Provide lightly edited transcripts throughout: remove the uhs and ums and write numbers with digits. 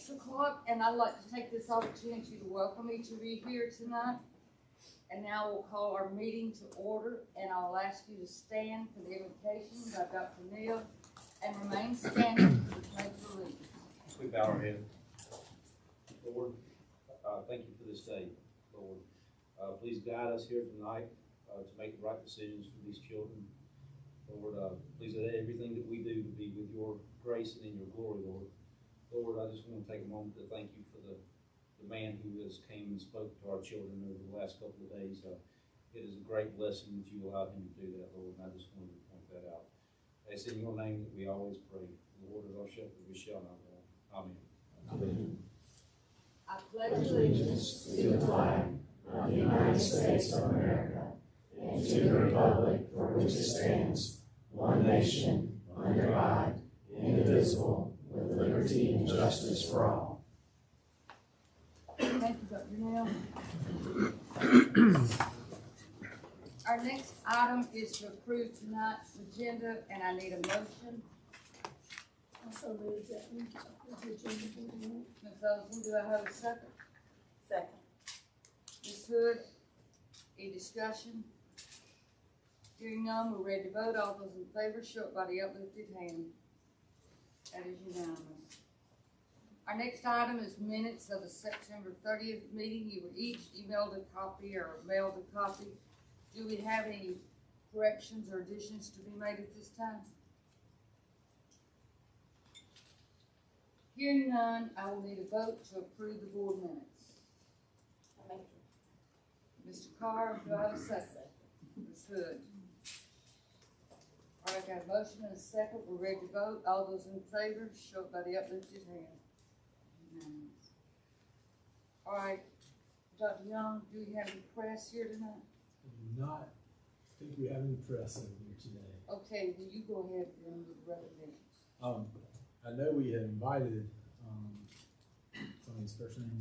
6 o'clock, and I'd like to take this opportunity to welcome each of you here tonight. And now we'll call our meeting to order, and I'll ask you to stand for the invocation by Dr. Neal and remain standing for the pledge of allegiance. We bow our head. Lord, thank you for this day, Lord. Please guide us here tonight to make the right decisions for these children. Lord, please let everything that we do to be with your grace and in your glory, Lord. Lord, I just want to take a moment to thank you for the man who has came and spoke to our children over the last couple of days. It is a great blessing that you allowed him to do that, Lord, and I just wanted to point that out. It's in your name that we always pray. The Lord is our shepherd, we shall not want. Amen. Amen. I pledge allegiance To the flag of the United States of America and to the republic for which it stands, one nation, under God, indivisible, with liberty and justice for all. Thank you, Dr. Neal. Our next item is to approve tonight's agenda, and I need a motion. Also move that we approve the agenda for tonight. Ms. Olson, do I have a second? Second. Ms. Hood, any discussion? Hearing none, we're ready to vote. All those in favor, show it by the uplifted hand. That is unanimous. Our next item is minutes of the September 30th meeting. You were each emailed a copy or mailed a copy. Do we have any corrections or additions to be made at this time? Hearing none, I will need a vote to approve the board minutes. Mr. Carr, do I have a second? Ms. Hood. All right, got a motion and a second. We're ready to vote. All those in favor, show it by the uplifted hand. Unanimous. All right, Dr. Young, do we have any press here tonight? I do not think we have any press in here today. Okay, will you go ahead and with the recognitions? I know we had invited, somebody's first name.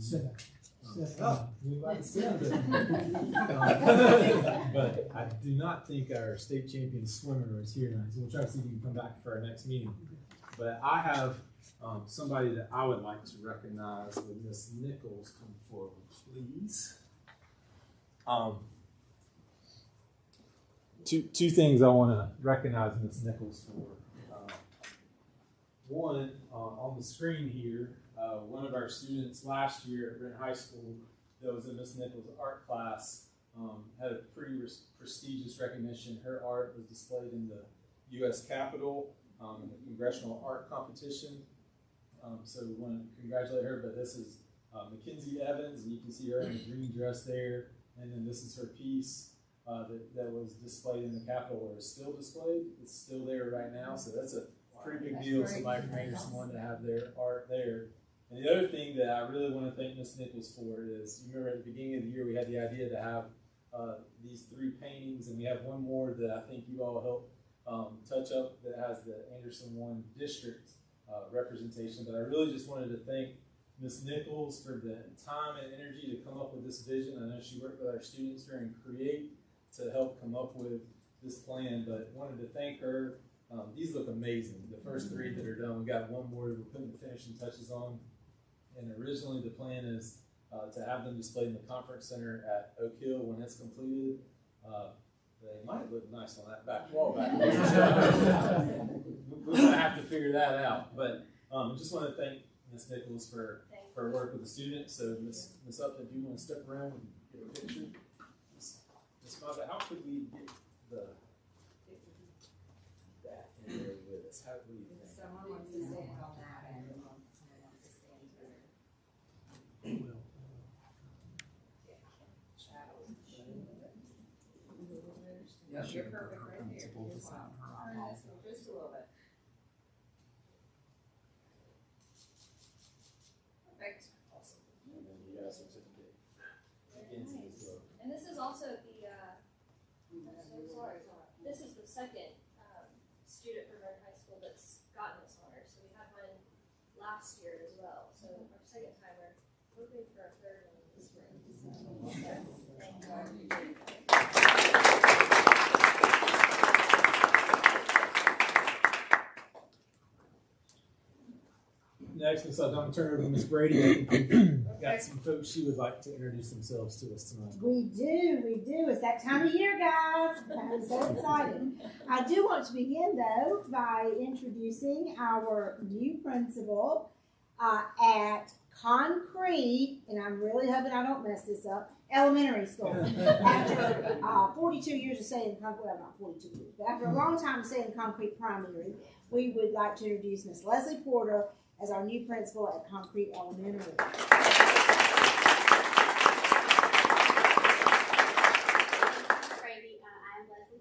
But I do not think our state champion swimmer is here tonight, so we'll try to see if he can come back for our next meeting. But I have somebody that I would like to recognize. Would Miss Nichols come forward, please? Two things I want to recognize Miss Nichols for. One, on the screen here, one of our students last year at Brent High School that was in Miss Nichols' art class had a pretty prestigious recognition. Her art was displayed in the U.S. Capitol in the Congressional Art Competition. So we want to congratulate her, but this is Mackenzie Evans, and you can see her in the green dress there. And then this is her piece that was displayed in the Capitol, or is still displayed. It's still there right now, so that's a pretty big deal. Somebody from Anderson wanted to have their art there. And the other thing that I really want to thank Ms. Nichols for is, you remember at the beginning of the year we had the idea to have these 3 paintings, and we have one more that I think you all helped touch up that has the Anderson 1 district representation. But I really just wanted to thank Ms. Nichols for the time and energy to come up with this vision. I know she worked with our students during Create to help come up with this plan, but wanted to thank her. These look amazing. The first 3 that are done, we got one more we're putting the finishing touches on. And originally the plan is to have them displayed in the conference center at Oak Hill when it's completed. They might look nice on that back wall back there. We're going to have to figure that out. But I just want to thank Ms. Nichols for her work with the students. So Ms. Upton, if you want to step around and get a picture. Ms. Mother, how could we get that in there with us? How do you think? Someone wants to stand on that and someone wants to stand here. Yeah, You're perfect right here. Turn this one just a little bit. Perfect. Awesome. And then you got a certificate. And this is also the, this is the second student from our high school that's gotten this honor. So we had one last year as well. So our second time, we're hoping for our third one this spring. Next introduction themselves. I'm going to turn it over to Ms. Brady. I think we've got some folks she would like to introduce themselves to us tonight. We do. It's that time of year, guys. I'm so excited. I do want to begin, though, by introducing our new principal at Concrete, and I'm really hoping I don't mess this up, elementary school. After 42 years of staying in Concrete, well, not 42 years, but after a long time of staying in Concrete Primary, we would like to introduce Miss Leslie Porter as our new principal at Concrete Elementary.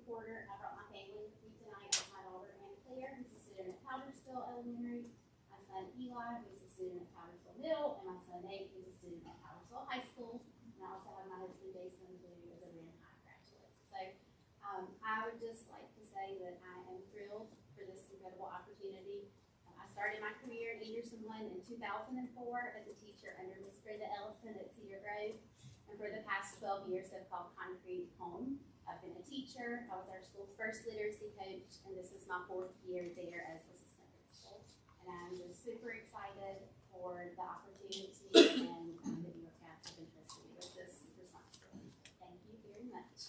Porter. I brought my family with me tonight. I have my daughter Anna Claire, who's a student at Powdersville Elementary, my son Eli, who's a student at Powdersville Middle, and my son Nate, who's a student at Powdersville High School. And I also have my husband Jason, who is a Wren High graduate. So I would just like to say that I am thrilled for this incredible opportunity. I started my career at Anderson 1 in 2004 as a teacher under Miss Brenda Ellison at Cedar Grove, and for the past 12 years I've called Concrete home. I've been a teacher, I was our school's first literacy coach, and this is my 4th year there as assistant principal. And I'm just super excited for the opportunity and that you have entrusted me with this responsibility. Thank you very much.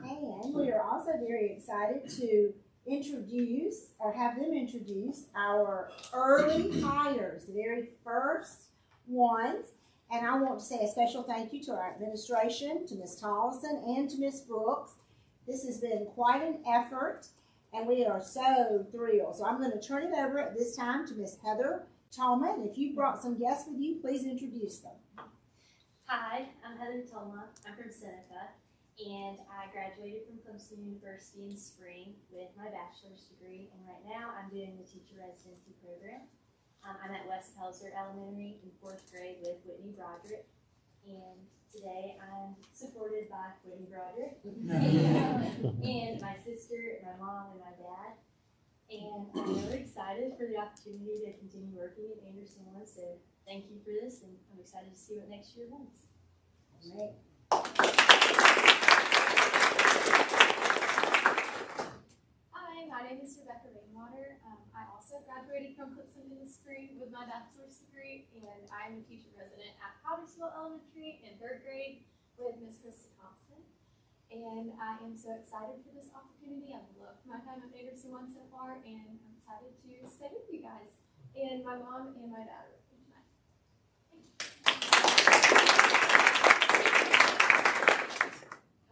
And we are also very excited to introduce, or have them introduce, our early hires, the very first ones. And I want to say a special thank you to our administration, to Ms. Tollison, and to Ms. Brooks. This has been quite an effort, and we are so thrilled. So I'm going to turn it over at this time to Ms. Heather Tolman. And if you brought some guests with you, please introduce them. Hi, I'm Heather Tolman. I'm from Seneca, and I graduated from Clemson University in spring with my bachelor's degree, and right now I'm doing the teacher residency program. I'm at West Pelzer Elementary in 4th grade with Whitney Broderick, and today I'm supported by Whitney Broderick and my sister, my mom, and my dad. And I'm really excited for the opportunity to continue working at Anderson 1, so thank you for this, and I'm excited to see what next year holds. All right. Hi, my name is Rebecca Rainwater. I also graduated from Clemson in the spring with my bachelor's degree, and I'm a teacher resident at Powdersville Elementary in 3rd grade with Miss Krista Thompson. And I am so excited for this opportunity. I've loved my time at Anderson 1 so far, and I'm excited to stay with you guys. And my mom and my dad are with me tonight.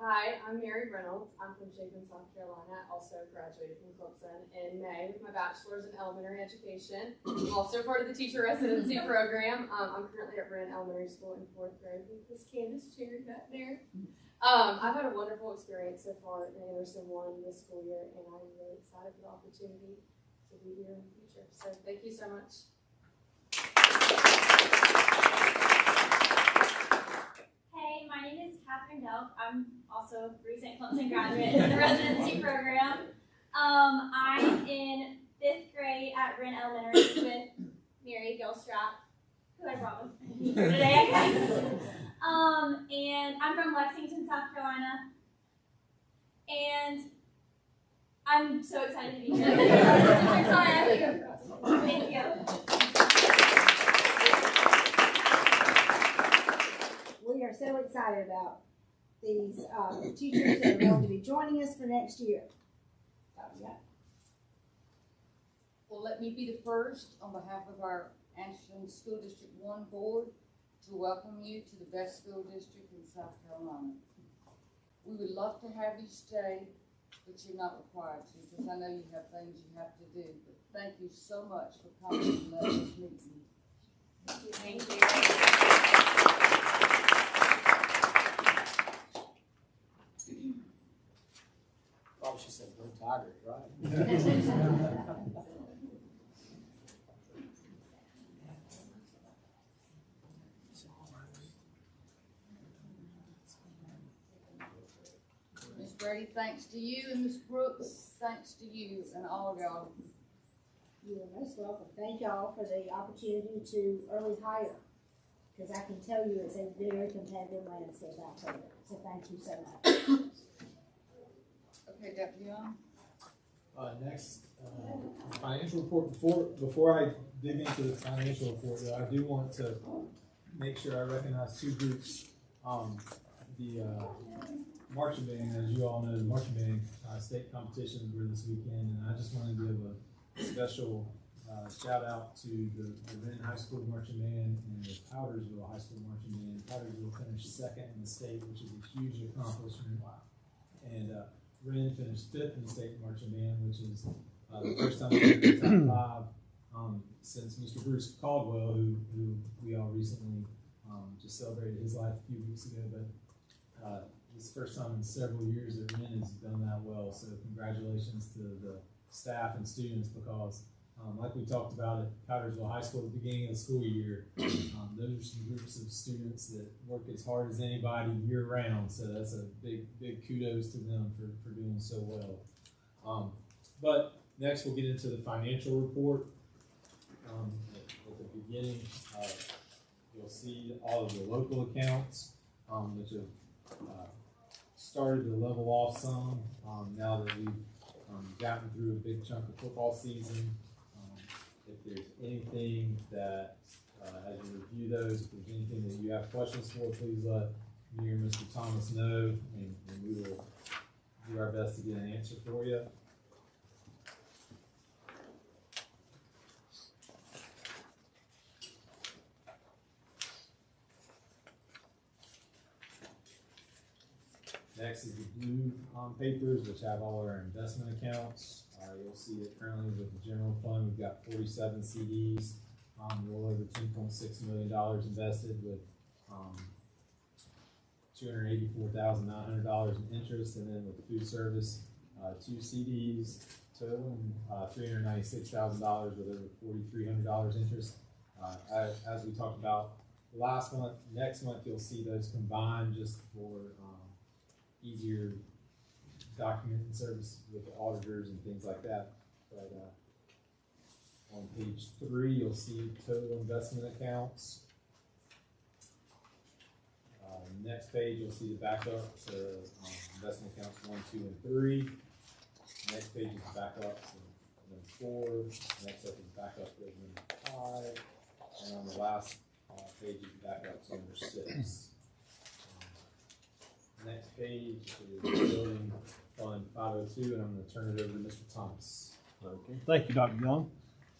Hi, I'm Mary Reynolds. I'm from Chapin, South Carolina. I also graduated from Clemson in May with my bachelor's in elementary education. I'm also part of the teacher residency program. I'm currently at Wren Elementary School in 4th grade with Miss Candace Cherry back there. I've had a wonderful experience so far in Anderson 1 this school year, and I'm really excited for the opportunity to be here in the future. So thank you so much. Hey, my name is Catherine Delk. I'm also a recent Clemson graduate in the residency program. I'm in 5th grade at Wren Elementary with Mary Gilstrap, who I brought with me here today, I guess. And I'm from Lexington, South Carolina. And I'm so excited to be here. I'm sorry, I have to go. Thank you. We are so excited about these teachers that are going to be joining us for next year. Well, let me be the first, on behalf of our Anderson School District 1 board, to welcome you to the best school district in South Carolina. We would love to have you stay, but you're not required to, because I know you have things you have to do. But thank you so much for coming and letting us meet you. Thank you. Oh, she said no tigers, right? Ms. Brady, thanks to you, and Ms. Brooks, thanks to you, and all of y'all. You are most welcome. Thank y'all for the opportunity to early hire, because I can tell you it's a very competitive landscape out there. So thank you so much. Okay, Deputy Young. Next, financial report. Before I dig into the financial report, though, I do want to make sure I recognize two groups. The marching band, as you all know, the marching band state competitions were this weekend, and I just want to give a special shout out to the Wren High School marching band and the Powdersville High School marching band. Powdersville finished second in the state, which is a huge accomplishment. And Wren finished fifth in the state marching band, which is the first time we've been in the top 5 since Mr. Bruce Caldwell, who we all recently just celebrated his life a few weeks ago. But it's the first time in several years that Wren has done that well. So congratulations to the staff and students, because like we talked about at Powdersville High School at the beginning of the school year, those are some groups of students that work as hard as anybody year round. So that's a big kudos to them for doing so well. But next we'll get into the financial report. At the beginning, you'll see all of the local accounts, which have started to level off some now that we've gotten through a big chunk of football season. If there's anything that, as you review those, if there's anything that you have questions for, please let me or Mr. Thomas know, and we will do our best to get an answer for you. Next is the blue papers, which have all our investment accounts. You'll see that currently with the general fund, we've got 47 CDs, a little over $10.6 million invested with $284,900 in interest, and then with the food service, 2 CDs totaling $396,000 with over $4,300 interest. As we talked about last month, next month you'll see those combined just for easier documenting service with the auditors and things like that. But on page 3, you'll see total investment accounts. Next page, you'll see the backups, investment accounts 1, 2, and 3. Next page is backups, and then 4. Next up is backup number 5. And on the last page is backups number 6. Next page is building fund 502, and I'm going to turn it over to Mr. Thomas. Okay. Thank you, Dr. Young.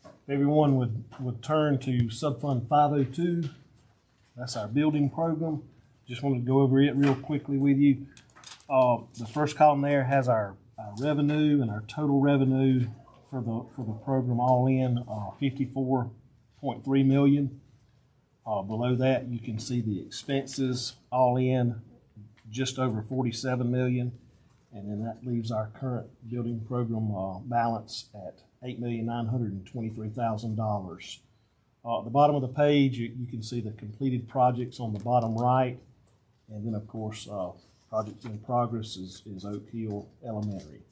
If everyone would turn to subfund 502. That's our building program. Just wanted to go over it real quickly with you. The first column there has our revenue and our total revenue for the program all in, $54.3 million. Below that, you can see the expenses all in, just over $47 million, and then that leaves our current building program balance at $8,923,000. At the bottom of the page, you can see the completed projects on the bottom right, and then of course projects in progress is Oak Hill Elementary.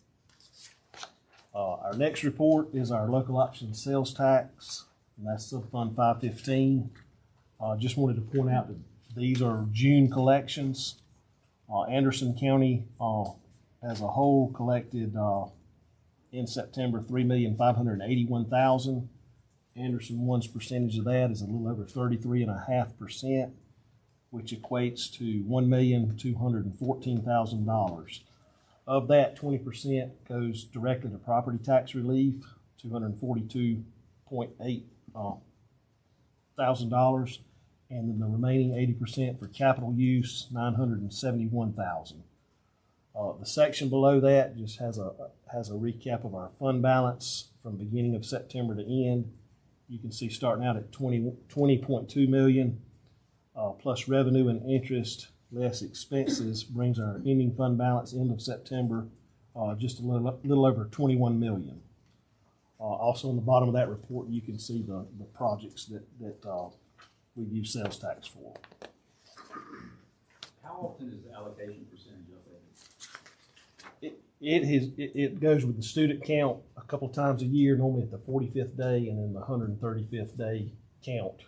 Our next report is our local option sales tax, and that's subfund 515. Just wanted to point out that these are June collections. Anderson County as a whole collected in September $3,581,000. Anderson One's percentage of that is a little over 33.5%, which equates to $1,214,000. Of that, 20% goes directly to property tax relief, $242.8 thousand, and then the remaining 80% for capital use, $971,000. The section below that just has a recap of our fund balance from beginning of September to end. You can see starting out at $20.2 million, plus revenue and interest less expenses brings our ending fund balance end of September just a little over $21 million. Also on the bottom of that report, you can see the projects that we use sales tax for. How often is the allocation percentage updated? It goes with the student count a couple times a year, normally at the 45th day and then the 135th day count.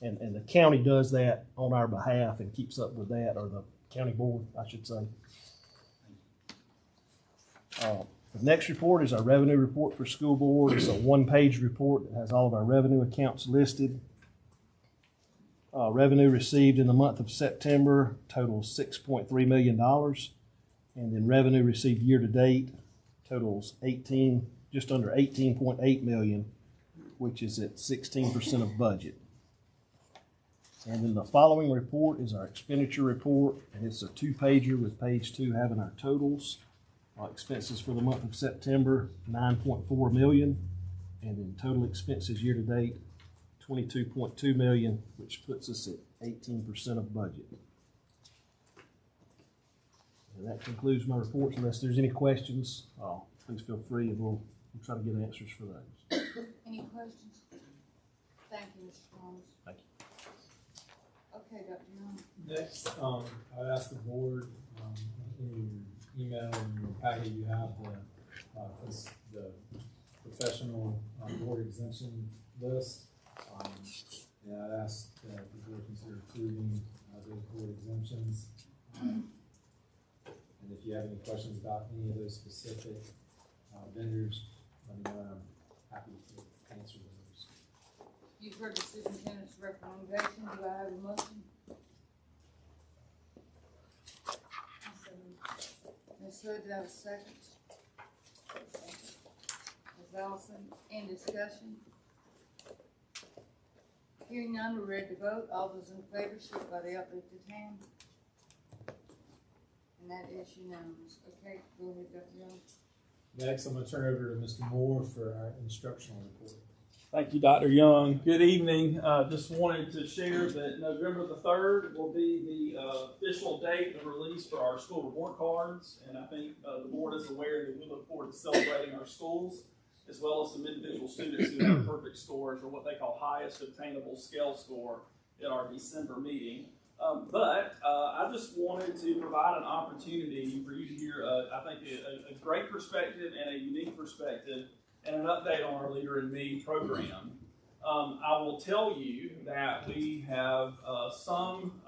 And the county does that on our behalf and keeps up with that, or the county board, I should say. The next report is our revenue report for school board. It's a one-page report that has all of our revenue accounts listed. Revenue received in the month of September totals $6.3 million. And then revenue received year-to-date totals just under $18.8 million, which is at 16% of budget. And then the following report is our expenditure report, and it's a two-pager with page 2 having our totals. Expenses for the month of September, $9.4 million, and then total expenses year-to-date, $22.2 million, which puts us at 18% of budget. And that concludes my reports. Unless there's any questions, please feel free, and we'll try to get answers for those. Any questions? Thank you, Mr. Thomas. Thank you. Okay, Dr. Young. Next, I'd ask the board, in your email and your packet, you have the professional board exemption list. And I'd ask that the board consider approving those board exemptions. And if you have any questions about any of those specific vendors, let me know. I'm happy to answer those. You've heard the superintendent's recommendation. Do I have a motion? Ms. Hood, do I have a second? Ms. Allison, in discussion? Hearing none, we're ready to vote. All those in favor, show by the uplifted hand. And that is unanimous. Okay, go ahead, Dr. Young. Next, I'm going to turn over to Mr. Moore for our instructional report. Thank you, Dr. Young. Good evening. Just wanted to share that November the 3rd will be the official date of release for our school report cards. And I think the board is aware that we look forward to celebrating our schools, as well as some individual students who have perfect scores, or what they call highest obtainable scale score, at our December meeting. But I just wanted to provide an opportunity for you to hear, I think, a great perspective and a unique perspective, and an update on our Leader in Me program. I will tell you that we have some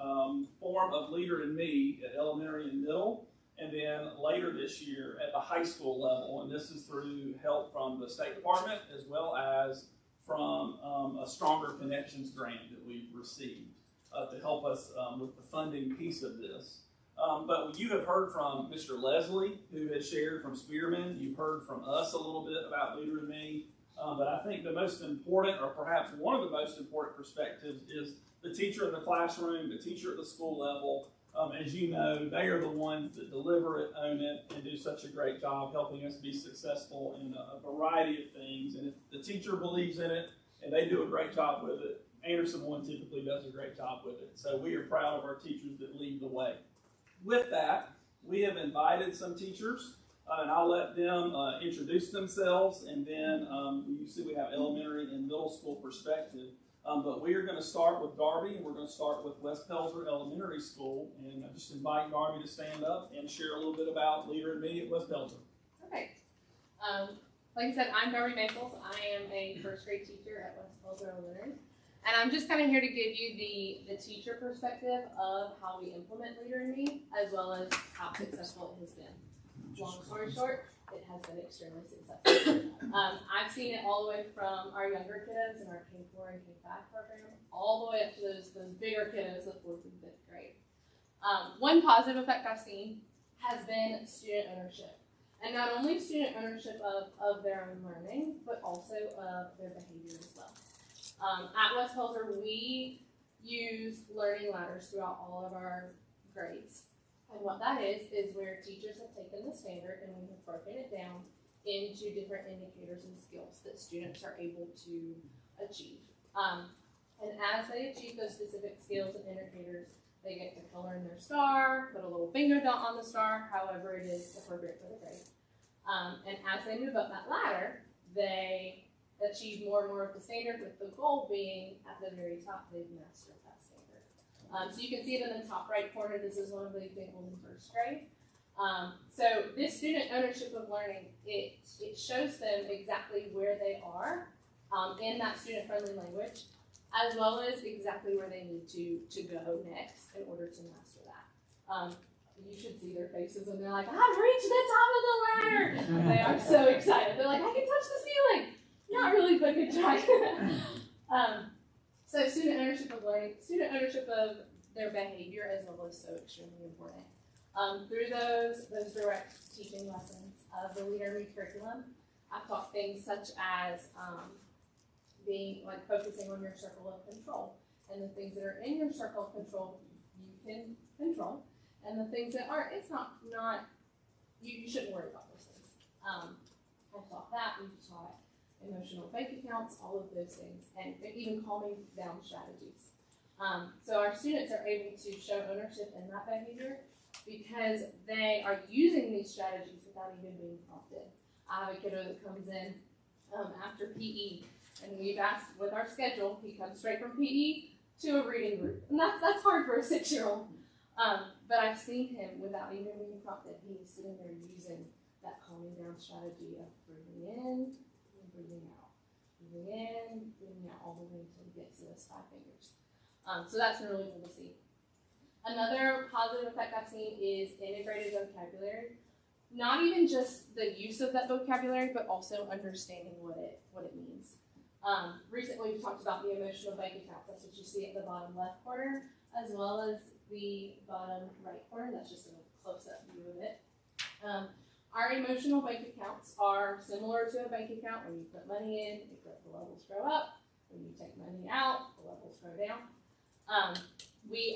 form of Leader in Me at elementary and middle, and then later this year at the high school level. And this is through help from the State Department, as well as from a Stronger Connections grant that we've received to help us with the funding piece of this. But you have heard from Mr. Leslie, who has shared from Spearman. You've heard from us a little bit about Leader in Me. But I think the most important, or perhaps one of the most important perspectives, is the teacher in the classroom, the teacher at the school level. As you know, they are the ones that deliver it, own it, and do such a great job helping us be successful in a variety of things. And if the teacher believes in it and they do a great job with it, Anderson One typically does a great job with it. So we are proud of our teachers that lead the way. With that, we have invited some teachers, and I'll let them introduce themselves, and then you see we have elementary and middle school perspective. But we are going to start with Darby, and we're going to start with West Pelzer Elementary School, and I just invite Darby to stand up and share a little bit about Leader in Me at West Pelzer. Perfect. Like I said, I'm Darby Maples. I am a first grade teacher at West Pelzer Elementary. And I'm just kind of here to give you the teacher perspective of how we implement Leader in Me, as well as how successful it has been. Long story short, it has been extremely successful. I've seen it all the way from our younger kiddos in our K4 and K5 program, all the way up to those bigger kiddos of 4th and 5th grade. One positive effect I've seen has been student ownership. And not only student ownership of their own learning, but also of their behavior as well. At West Pelzer, we use learning ladders throughout all of our grades. And what that is where teachers have taken the standard and we have broken it down into different indicators and skills that students are able to achieve. And as they achieve those specific skills and indicators, they get to color in their star, put a little finger dot on the star, however it is appropriate for the grade. And as they move up that ladder, they achieve more and more of the standard, with the goal being at the very top, they've mastered that standard. So you can see it in the top right corner. This is one of the examples in first grade. So this student ownership of learning, it shows them exactly where they are in that student-friendly language, as well as exactly where they need to go next in order to master that. you should see their faces when they're like, I've reached the top of the ladder. They are so excited. They're like, I can touch the ceiling. Not really, but good try. So student ownership of learning, student ownership of their behavior as well is so extremely important. Through those direct teaching lessons of the Leader in Me curriculum, I've taught things such as being like focusing on your circle of control, and the things that are in your circle of control you can control, and the things that aren't, it's not you shouldn't worry about those things. I've taught that. We've taught emotional bank accounts, all of those things, and even calming down strategies. So our students are able to show ownership in that behavior because they are using these strategies without even being prompted. I have a kiddo that comes in after PE, and we've asked with our schedule, he comes straight from PE to a reading group, and that's hard for a 6-year-old. But I've seen him without even being prompted. He's sitting there using that calming down strategy of breathing in and breathing out, breathing in, breathing out, all the way until he gets to those 5 fingers. So that's really cool to see. Another positive effect I've seen is integrated vocabulary. Not even just the use of that vocabulary, but also understanding what it means. Recently, we've talked about the emotional bank accounts. That's what you see at the bottom left corner, as well as the bottom right corner. That's just a close-up view of it. Our emotional bank accounts are similar to a bank account. When you put money in, the levels grow up. When you take money out, the levels grow down. We've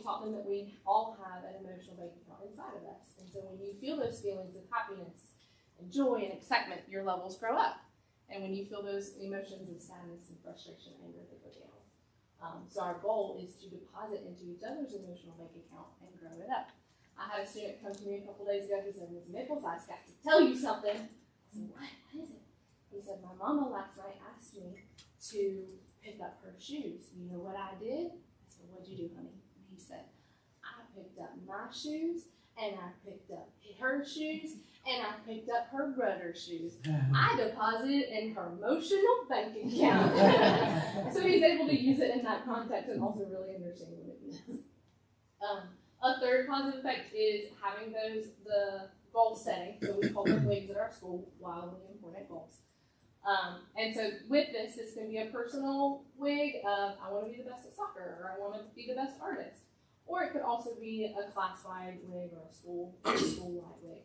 taught them that we all have an emotional bank account inside of us. And so when you feel those feelings of happiness and joy and excitement, your levels grow up. And when you feel those emotions of sadness and frustration, anger, they go down. So our goal is to deposit into each other's emotional bank account and grow it up. I had a student come to me a couple days ago. He said, Ms. Nichols, I've got to tell you something. I said, what is it? He said, my mama last night asked me to pick up her shoes. You know what I did? I said, what'd you do, honey? And he said, I picked up my shoes, and I picked up her shoes, and I picked up her brother's shoes. I deposited in her emotional bank account. So he's able to use it in that context and also really understand what it means. A third positive effect is having the goal setting. So we call them WIGs at our school, wildly important goals. And so with this can be a personal WIG of I want to be the best at soccer, or I want to be the best artist. Or it could also be a class-wide WIG or a school-wide WIG.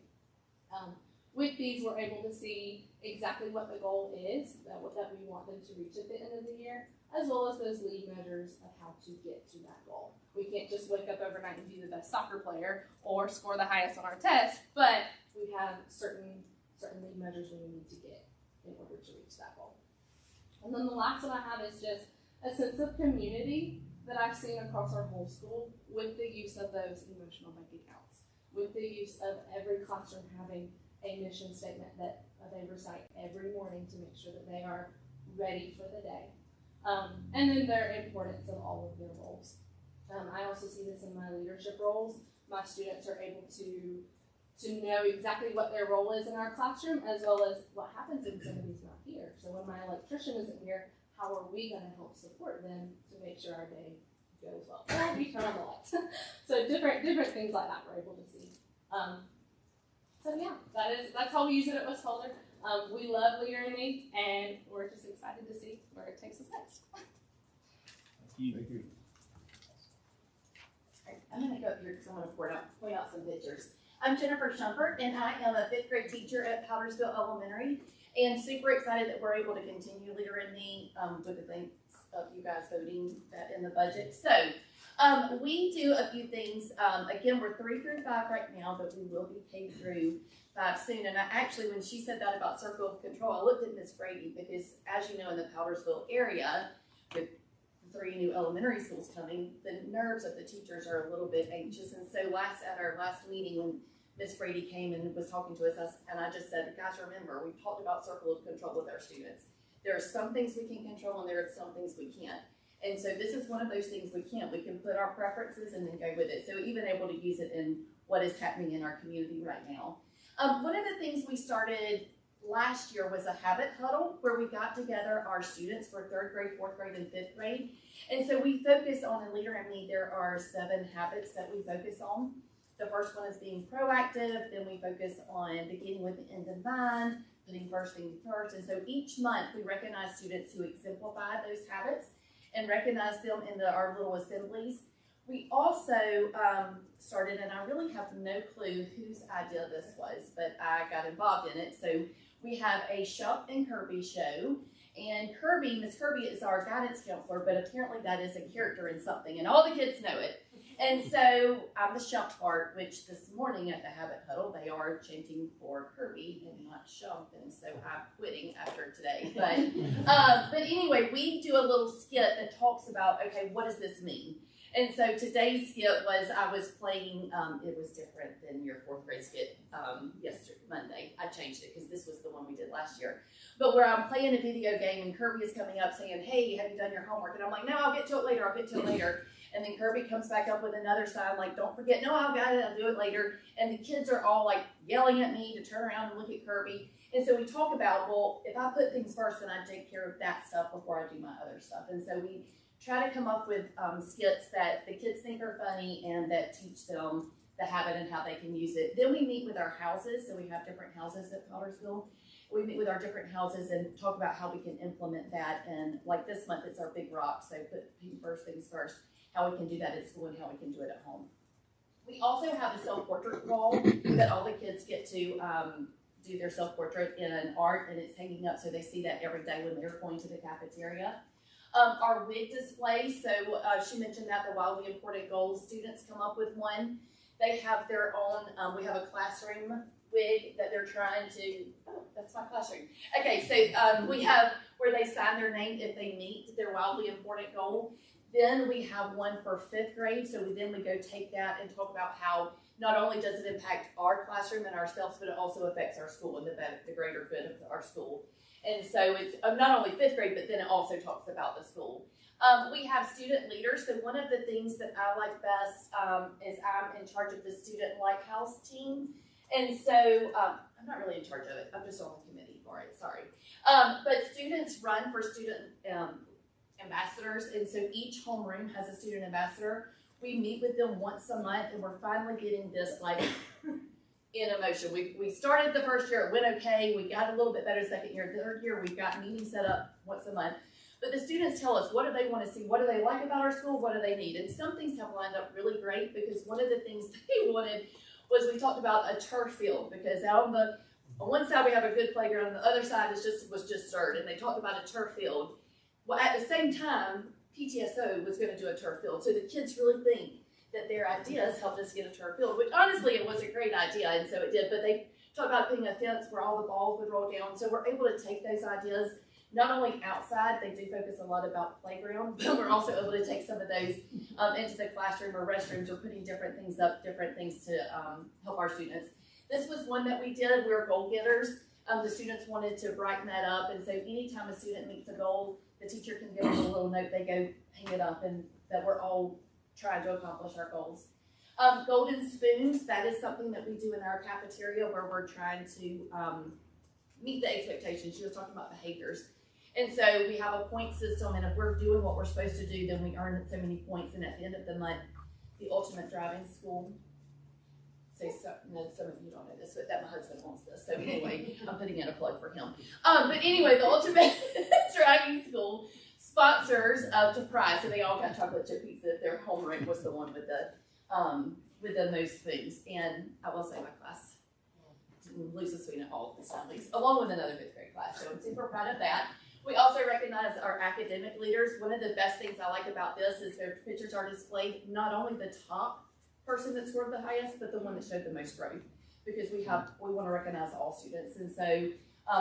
With these, we're able to see exactly what the goal is that we want them to reach at the end of the year, as well as those lead measures of how to get to that goal. We can't just wake up overnight and be the best soccer player or score the highest on our test, but we have certain lead measures we need to get in order to reach that goal. And then the last one I have is just a sense of community that I've seen across our whole school with the use of those emotional bank accounts, with the use of every classroom having a mission statement that they recite every morning to make sure that they are ready for the day. And then their importance of all of their roles. I also see this in my leadership roles. My students are able to know exactly what their role is in our classroom, as well as what happens when somebody's not here. So when my electrician isn't here, how are we going to help support them to make sure our day goes well? Or we turn on the lights. So different things like that we're able to see. So yeah, that's how we use it at West Calder. We love Leader in Me, and we're just excited to see where it takes us next. Thank you. I'm going to go up here because I want to point out some pictures. I'm Jennifer Shumpert, and I am a 5th grade teacher at Powdersville Elementary, and super excited that we're able to continue Leader in Me with the thanks of you guys voting that in the budget. So we do a few things. Again, we're 3 through 5 right now, but we will be paid through 5 soon. And I actually, when she said that about circle of control, I looked at Miss Brady because, as you know, in the Powdersville area, with 3 new elementary schools coming, the nerves of the teachers are a little bit anxious. And so at our last meeting, when Miss Brady came and was talking to us, and I just said, guys, remember, we've talked about circle of control with our students. There are some things we can control, and there are some things we can't. And so this is one of those things we can't. We can put our preferences and then go with it. So even able to use it in what is happening in our community right now. One of the things we started last year was a habit huddle where we got together our students for 3rd grade, 4th grade, and 5th grade. And so we focus on, in Leader in Me, there are 7 habits that we focus on. The first one is being proactive, then we focus on beginning with the end in mind, putting first things first. And so each month we recognize students who exemplify those habits and recognize them in our little assemblies. We also started, and I really have no clue whose idea this was, but I got involved in it. So we have a Shump and Kirby show. And Kirby, Miss Kirby is our guidance counselor, but apparently that is a character in something, and all the kids know it. And so I'm the Shump part, which this morning at the Habit Huddle, they are chanting for Kirby and not Shump, and so I'm quitting after today. But anyway, we do a little skit that talks about, okay, what does this mean? And so today's skit was, I was playing, it was different than your 4th grade skit yesterday, Monday. I changed it because this was the one we did last year. But where I'm playing a video game and Kirby is coming up saying, hey, have you done your homework? And I'm like, no, I'll get to it later, I'll get to it later. And then Kirby comes back up with another sign like, don't forget, no, I've got it, I'll do it later. And the kids are all like yelling at me to turn around and look at Kirby. And so we talk about, well, if I put things first, then I take care of that stuff before I do my other stuff. And so we try to come up with skits that the kids think are funny and that teach them the habit and how they can use it. Then we meet with our houses, so we have different houses at Pottersville. We meet with our different houses and talk about how we can implement that. And like this month, it's our Big Rock, so putting first things first, how we can do that at school and how we can do it at home. We also have a self-portrait wall that all the kids get to do their self-portrait in art, and it's hanging up so they see that every day when they're going to the cafeteria. Our wig display, so she mentioned that the Wildly Imported Gold students come up with one. They have their own, we have a classroom wig that they're trying to, oh, that's my classroom. Okay, so we have where they sign their name if they meet their Wildly Imported Gold. Then we have one for 5th grade, so then we go take that and talk about how not only does it impact our classroom and ourselves, but it also affects our school and the greater good of our school. And so it's not only 5th grade, but then it also talks about the school. We have student leaders. So one of the things that I like best is I'm in charge of the Student Lighthouse team. And so I'm not really in charge of it. I'm just on the committee for it, sorry. But students run for student ambassadors. And so each homeroom has a student ambassador. We meet with them once a month, and we're finally getting this like in emotion. We started the first year, it went okay. We got a little bit better second year. Third year, we've got meetings set up once a month. But the students tell us, what do they want to see? What do they like about our school? What do they need? And some things have lined up really great, because one of the things they wanted was, we talked about a turf field, because out on one side we have a good playground, on the other side was just dirt, and they talked about a turf field. Well, at the same time, PTSO was going to do a turf field. So the kids really think that their ideas helped us get a turf field, which honestly it was a great idea, and so it did. But they talked about putting a fence where all the balls would roll down. So we're able to take those ideas, not only outside, they do focus a lot about playground, but we're also able to take some of those into the classroom or restrooms, or putting different things up, different things to help our students. This was one that we did. We were goal getters. The students wanted to brighten that up, and so anytime a student meets a goal, the teacher can give them a little note, they go hang it up, and that we're all trying to accomplish our goals. Golden spoons, that is something that we do in our cafeteria, where we're trying to meet the expectations. She was talking about behaviors. And so we have a point system, and if we're doing what we're supposed to do, then we earn so many points, and at the end of the month, the ultimate driving school. So some of you don't know this, but that my husband wants this. So anyway, I'm putting in a plug for him. But anyway, the ultimate driving school sponsors to prize, so they all got chocolate chip pizza. Their homeroom was the one with the most things. And I will say my class didn't lose a swing at all of the Stanleys, along with another 5th grade class. So I'm super proud of that. We also recognize our academic leaders. One of the best things I like about this is their pictures are displayed, not only the top person that scored the highest, but the one that showed the most growth, because we want to recognize all students. And so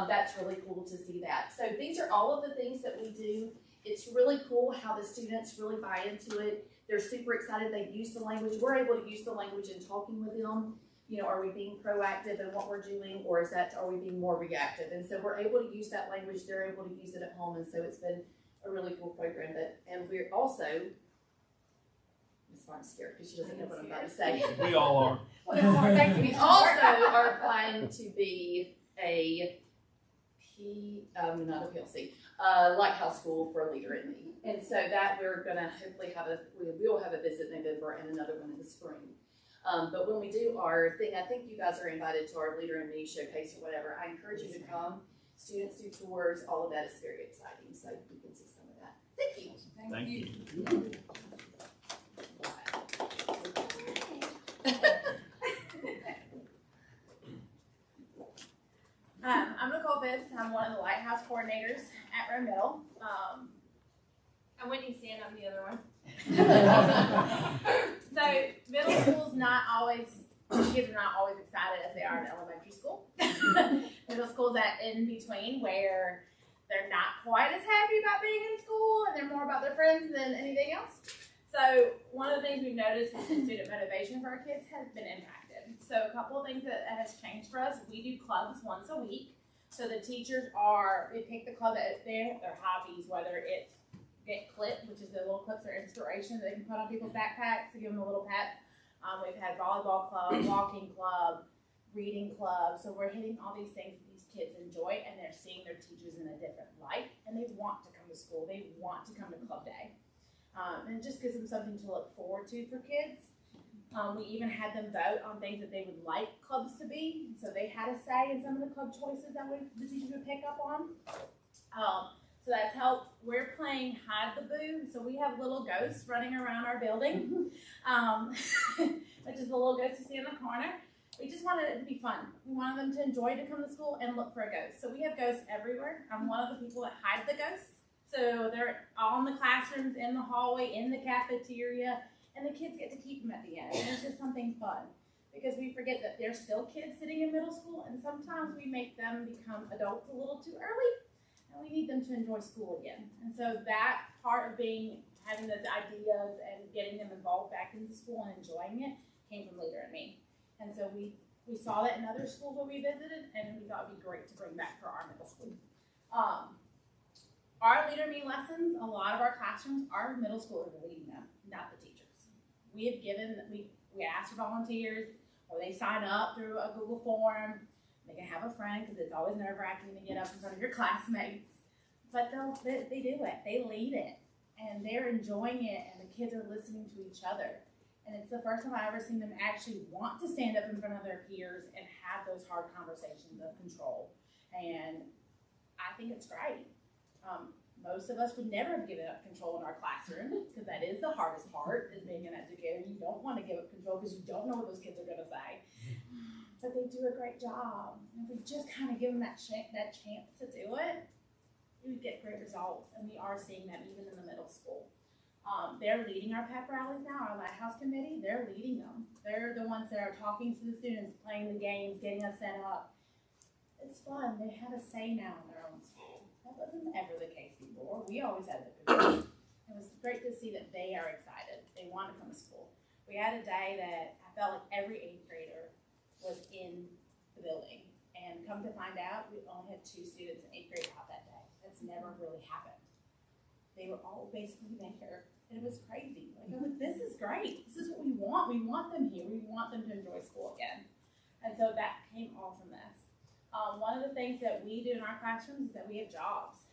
that's really cool to see that. So these are all of the things that we do. It's really cool how the students really buy into it. They're super excited. They use the language. We're able to use the language in talking with them. You know, are we being proactive in what we're doing, or are we being more reactive? And so we're able to use that language. They're able to use it at home. And so it's been a really cool program. And we're also, Miss Martin's scared because she doesn't know what I'm about to say. We all are. We also are applying to be a Lighthouse School for a Leader in Need. And so that we're going to hopefully we will have a visit in November and another one in the spring. But when we do our thing, I think you guys are invited to our Leader in Me showcase or whatever. I encourage you to come. Students do tours. All of that is very exciting. So you can see some of that. Thank you. Thank you. I'm Nicole Bibbs. I'm one of the Lighthouse coordinators at Roe Middle. I'm Whitney Sand. I'm the other one. So middle school's not always, kids are not always excited as they are in elementary school. Middle school's that in between where they're not quite as happy about being in school and they're more about their friends than anything else. So one of the things we've noticed is the student motivation for our kids has been impacted. So a couple of things that has changed for us, we do clubs once a week. So the teachers they pick the club that their hobbies, whether it's Get Clip, which is the little clips or inspiration that they can put on people's backpacks to give them a little pep. We've had volleyball club, walking club, reading club. So we're hitting all these things that these kids enjoy, and they're seeing their teachers in a different light, and they want to come to school. They want to come to club day. And it just gives them something to look forward to for kids. We even had them vote on things that they would like clubs to be. So they had a say in some of the club choices that the teachers would pick up on. So that's helped. We're playing Hide the Boo. So we have little ghosts running around our building, which is the little ghost you see in the corner. We just wanted it to be fun. We wanted them to enjoy to come to school and look for a ghost. So we have ghosts everywhere. I'm one of the people that hide the ghosts. So they're all in the classrooms, in the hallway, in the cafeteria, and the kids get to keep them at the end. And it's just something fun because we forget that they're still kids sitting in middle school, and sometimes we make them become adults a little too early. And we need them to enjoy school again. And so that part of having those ideas and getting them involved back into school and enjoying it came from Leader in Me. And so we saw that in other schools where we visited, and we thought it'd be great to bring back for our middle school. Our Leader in Me lessons, a lot of our classrooms, our middle schoolers are leading them, not the teachers. We ask for volunteers, or they sign up through a Google form. They can have a friend because it's always nerve-wracking to get up in front of your classmates. But they do it. They lead it. And they're enjoying it, and the kids are listening to each other. And it's the first time I've ever seen them actually want to stand up in front of their peers and have those hard conversations of control. And I think it's great. Most of us would never have given up control in our classroom because that is the hardest part, is being an educator. You don't want to give up control because you don't know what those kids are going to say. But they do a great job. And if we just kind of give them that chance to do it, we would get great results. And we are seeing that even in the middle school. They're leading our pep rallies now, our Lighthouse Committee. They're leading them. They're the ones that are talking to the students, playing the games, getting us set up. It's fun. They have a say now in their own school. That wasn't ever the case before. We always had the control. It was great to see that they are excited. They want to come to school. We had a day that I felt like every 8th grader was in the building. And come to find out, we only had 2 students in 8th grade out that day. That's never really happened. They were all basically there. And it was crazy. Like, I was like, this is great. This is what we want. We want them here. We want them to enjoy school again. And so that came all from this. One of the things that we do in our classrooms is that we have jobs.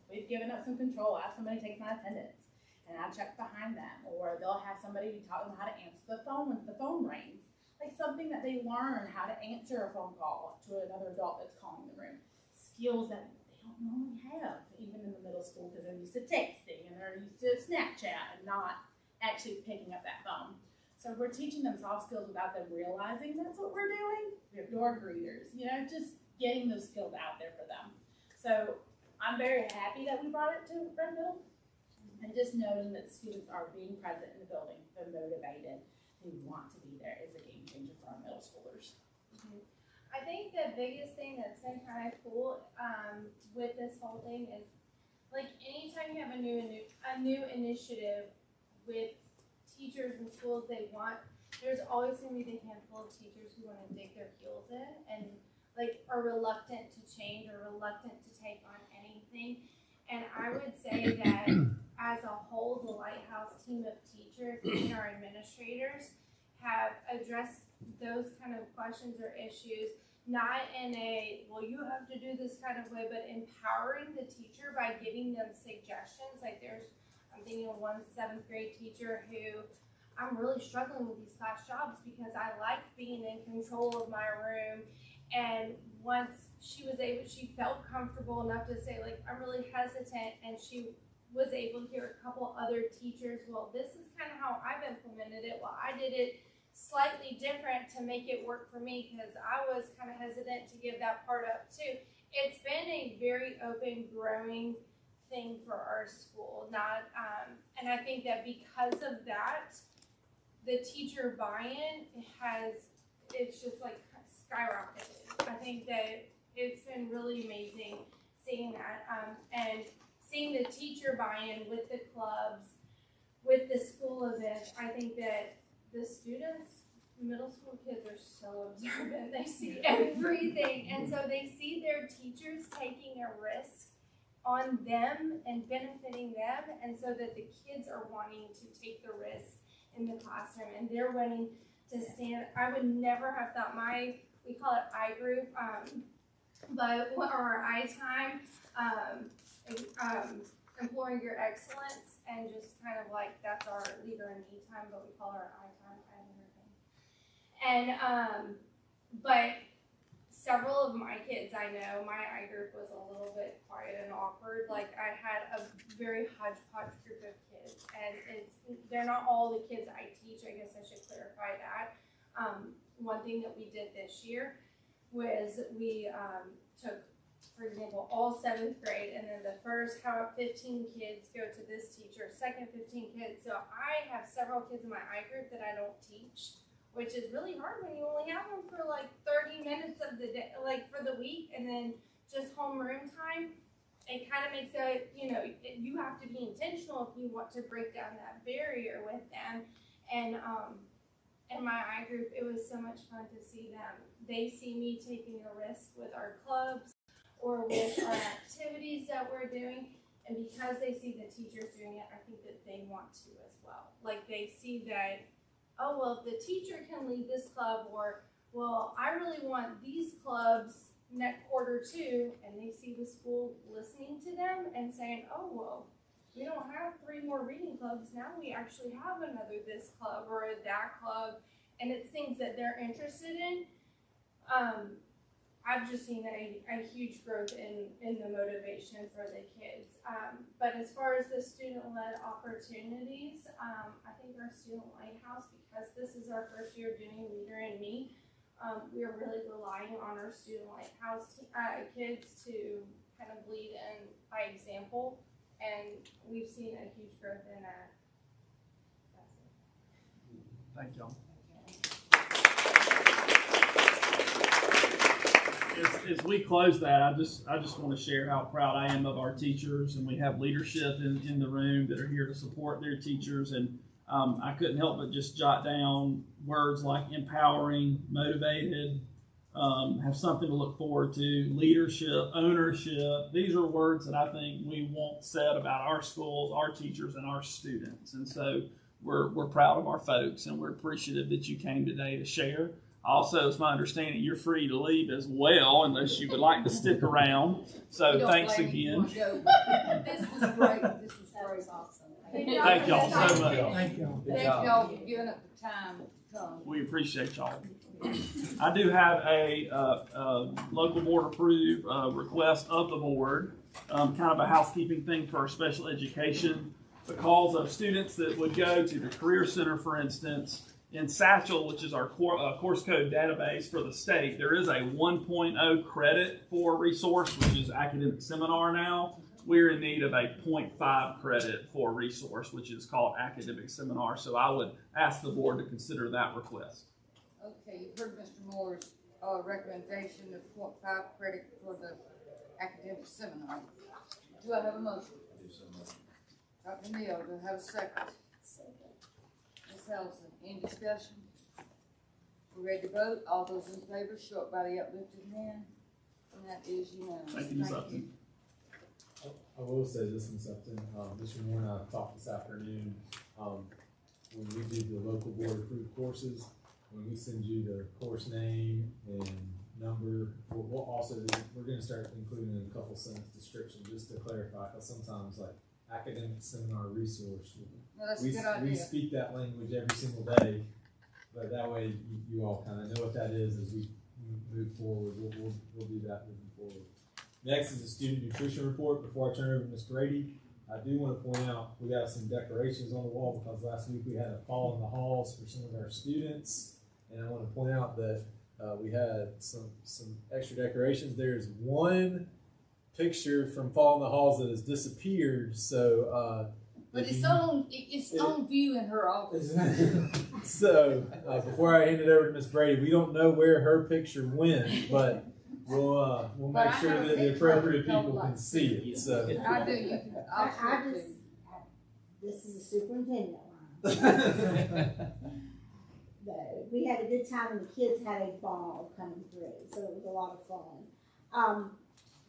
We've given up some control. I have somebody take my attendance, and I check behind them. Or they'll have somebody taught them how to answer the phone when the phone rings. Like something that they learn how to answer a phone call to another adult that's calling the room. Skills that they don't normally have, even in the middle school, because they're used to texting and they're used to Snapchat and not actually picking up that phone. So we're teaching them soft skills without them realizing that's what we're doing. We have door greeters, just getting those skills out there for them. So I'm very happy that we brought it to Red Middle, and just knowing that students are being present in the building, they're motivated, they want to be there is a game changer for our middle schoolers. I think the biggest thing that's been kind of cool with this whole thing is, like, anytime you have a new initiative with teachers and schools, there's always going to be the handful of teachers who want to dig their heels in and are reluctant to change or reluctant to take on anything. And I would say that as a whole, the Lighthouse team of teachers and our administrators have addressed those kind of questions or issues, not in a, well, you have to do this kind of way, but empowering the teacher by giving them suggestions. I'm thinking of one 7th grade teacher who I'm really struggling with these class jobs because I like being in control of my room. And once she felt comfortable enough to say, like, I'm really hesitant, and she was able to hear a couple other teachers, well, this is kind of how I've implemented it. Well, I did it slightly different to make it work for me because I was kind of hesitant to give that part up too. It's been a very open, growing thing for our school. And I think that because of that, the teacher buy-in it's just like skyrocketed. I think that it's been really amazing seeing that, and seeing the teacher buy-in with the clubs, with the school events. I think that the students, middle school kids, are so observant. They see everything, and so they see their teachers taking a risk on them and benefiting them, and so that the kids are wanting to take the risk in the classroom, and they're wanting to stand. I would never have thought we call it I group, or our I time, imploring your excellence, and just kind of like, that's our leader and me time, but we call our I time kind of thing. And but several of my kids, I know, my I group was a little bit quiet and awkward. Like, I had a very hodgepodge group of kids, and they're not all the kids I teach. I guess I should clarify that. One thing that we did this year was we took, for example, all 7th grade, and then the first 15 kids go to this teacher, second 15 kids. So I have several kids in my I group that I don't teach, which is really hard when you only have them for like 30 minutes of the day, like for the week, and then just homeroom time. It kind of makes it, you have to be intentional if you want to break down that barrier with them. And in my I group, it was so much fun to see them. They see me taking a risk with our clubs or with our activities that we're doing, and because they see the teachers doing it, I think that they want to as well. Like, they see that, oh, well, if the teacher can lead this club, or, well, I really want these clubs next quarter too, and they see the school listening to them and saying, oh, well, we don't have 3 more reading clubs, now we actually have another this club or that club, and it's things that they're interested in. I've just seen a huge growth in the motivation for the kids. But as far as the student-led opportunities, I think our Student Lighthouse, because this is our first year doing Leader in Me, we are really relying on our Student Lighthouse kids to kind of lead by example, and we've seen a huge growth in that. Thank y'all. As we close that, I just want to share how proud I am of our teachers, and we have leadership in the room that are here to support their teachers. And I couldn't help but just jot down words like empowering, motivated, have something to look forward to, leadership, ownership. These are words that I think we want said about our schools, our teachers, and our students. And so we're proud of our folks, and we're appreciative that you came today to share. Also, it's my understanding you're free to leave as well, unless you would like to stick around. So thanks again. This was great. This was great. Awesome. Thank y'all so much. Thank y'all for giving up the time to come. We appreciate y'all. I do have a local board approved request of the board, kind of a housekeeping thing for our special education, because of students that would go to the Career Center, for instance. In Satchel, which is our course code database for the state, there is a 1.0 credit for resource, which is academic seminar now. We're in need of a 0.5 credit for resource, which is called academic seminar. So I would ask the board to consider that request. Okay, you've heard Mr. Moore's recommendation of 0.5 credit for the academic seminar. Do I have a motion? Dr. Neal, do I have a second? Ms. Ellison, any discussion? We're ready to vote. All those in favor, show it by the uplifted hand. And that is unanimous. Thank you, Ms. Upton. I will say this, Ms. Upton. Mr. Moore and I talked this afternoon. When we do the local board approved courses, when we send you the course name and number, we're going to start including in a couple sentence description just to clarify, because sometimes like academic seminar resource. Well, that's a We, good we idea. speak that language every single day, but that way you all kind of know what that is as we move forward. We'll do that moving forward. Next is the student nutrition report. Before I turn it over to Ms. Grady, I do want to point out we got some decorations on the wall because last week we had a fall in the halls for some of our students, and I want to point out that we had some extra decorations. There's one picture from Fall in the Halls that has disappeared, so But it's on view in her office. so before I hand it over to Ms. Brady, we don't know where her picture went, but we'll But make I sure have a that the picture appropriate of it. people can see it. So I do. You can. This is a superintendent line. We had a good time and the kids had a ball coming through, so it was a lot of fun.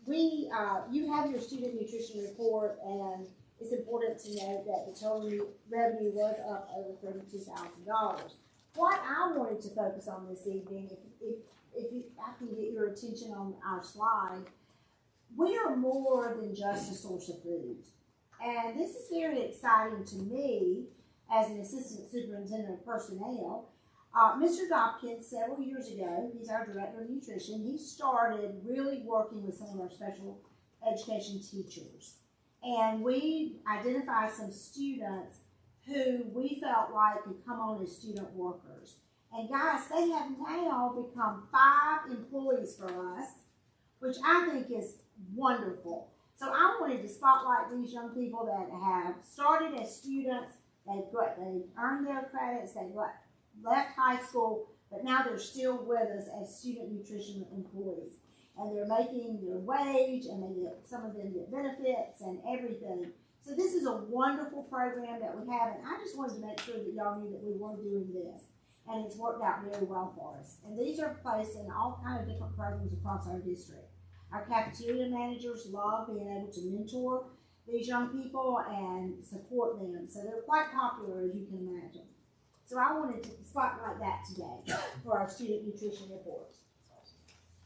You have your student nutrition report, and it's important to note that the total revenue was up over $32,000. What I wanted to focus on this evening, if I can get your attention on our slide, we are more than just a source of food. And this is very exciting to me as an assistant superintendent of personnel. Mr. Dopkins, several years ago, he's our director of nutrition, he started really working with some of our special education teachers. And we identified some students who we felt like could come on as student workers. And guys, they have now become 5 employees for us, which I think is wonderful. So I wanted to spotlight these young people that have started as students, they've earned their credits, they've left high school, but now they're still with us as student nutrition employees. And they're making their wage, and some of them get benefits and everything. So this is a wonderful program that we have, and I just wanted to make sure that y'all knew that we were doing this. And it's worked out very well for us. And these are placed in all kinds of different programs across our district. Our cafeteria managers love being able to mentor these young people and support them. So they're quite popular, as you can imagine. So I wanted to spotlight that today for our student nutrition report.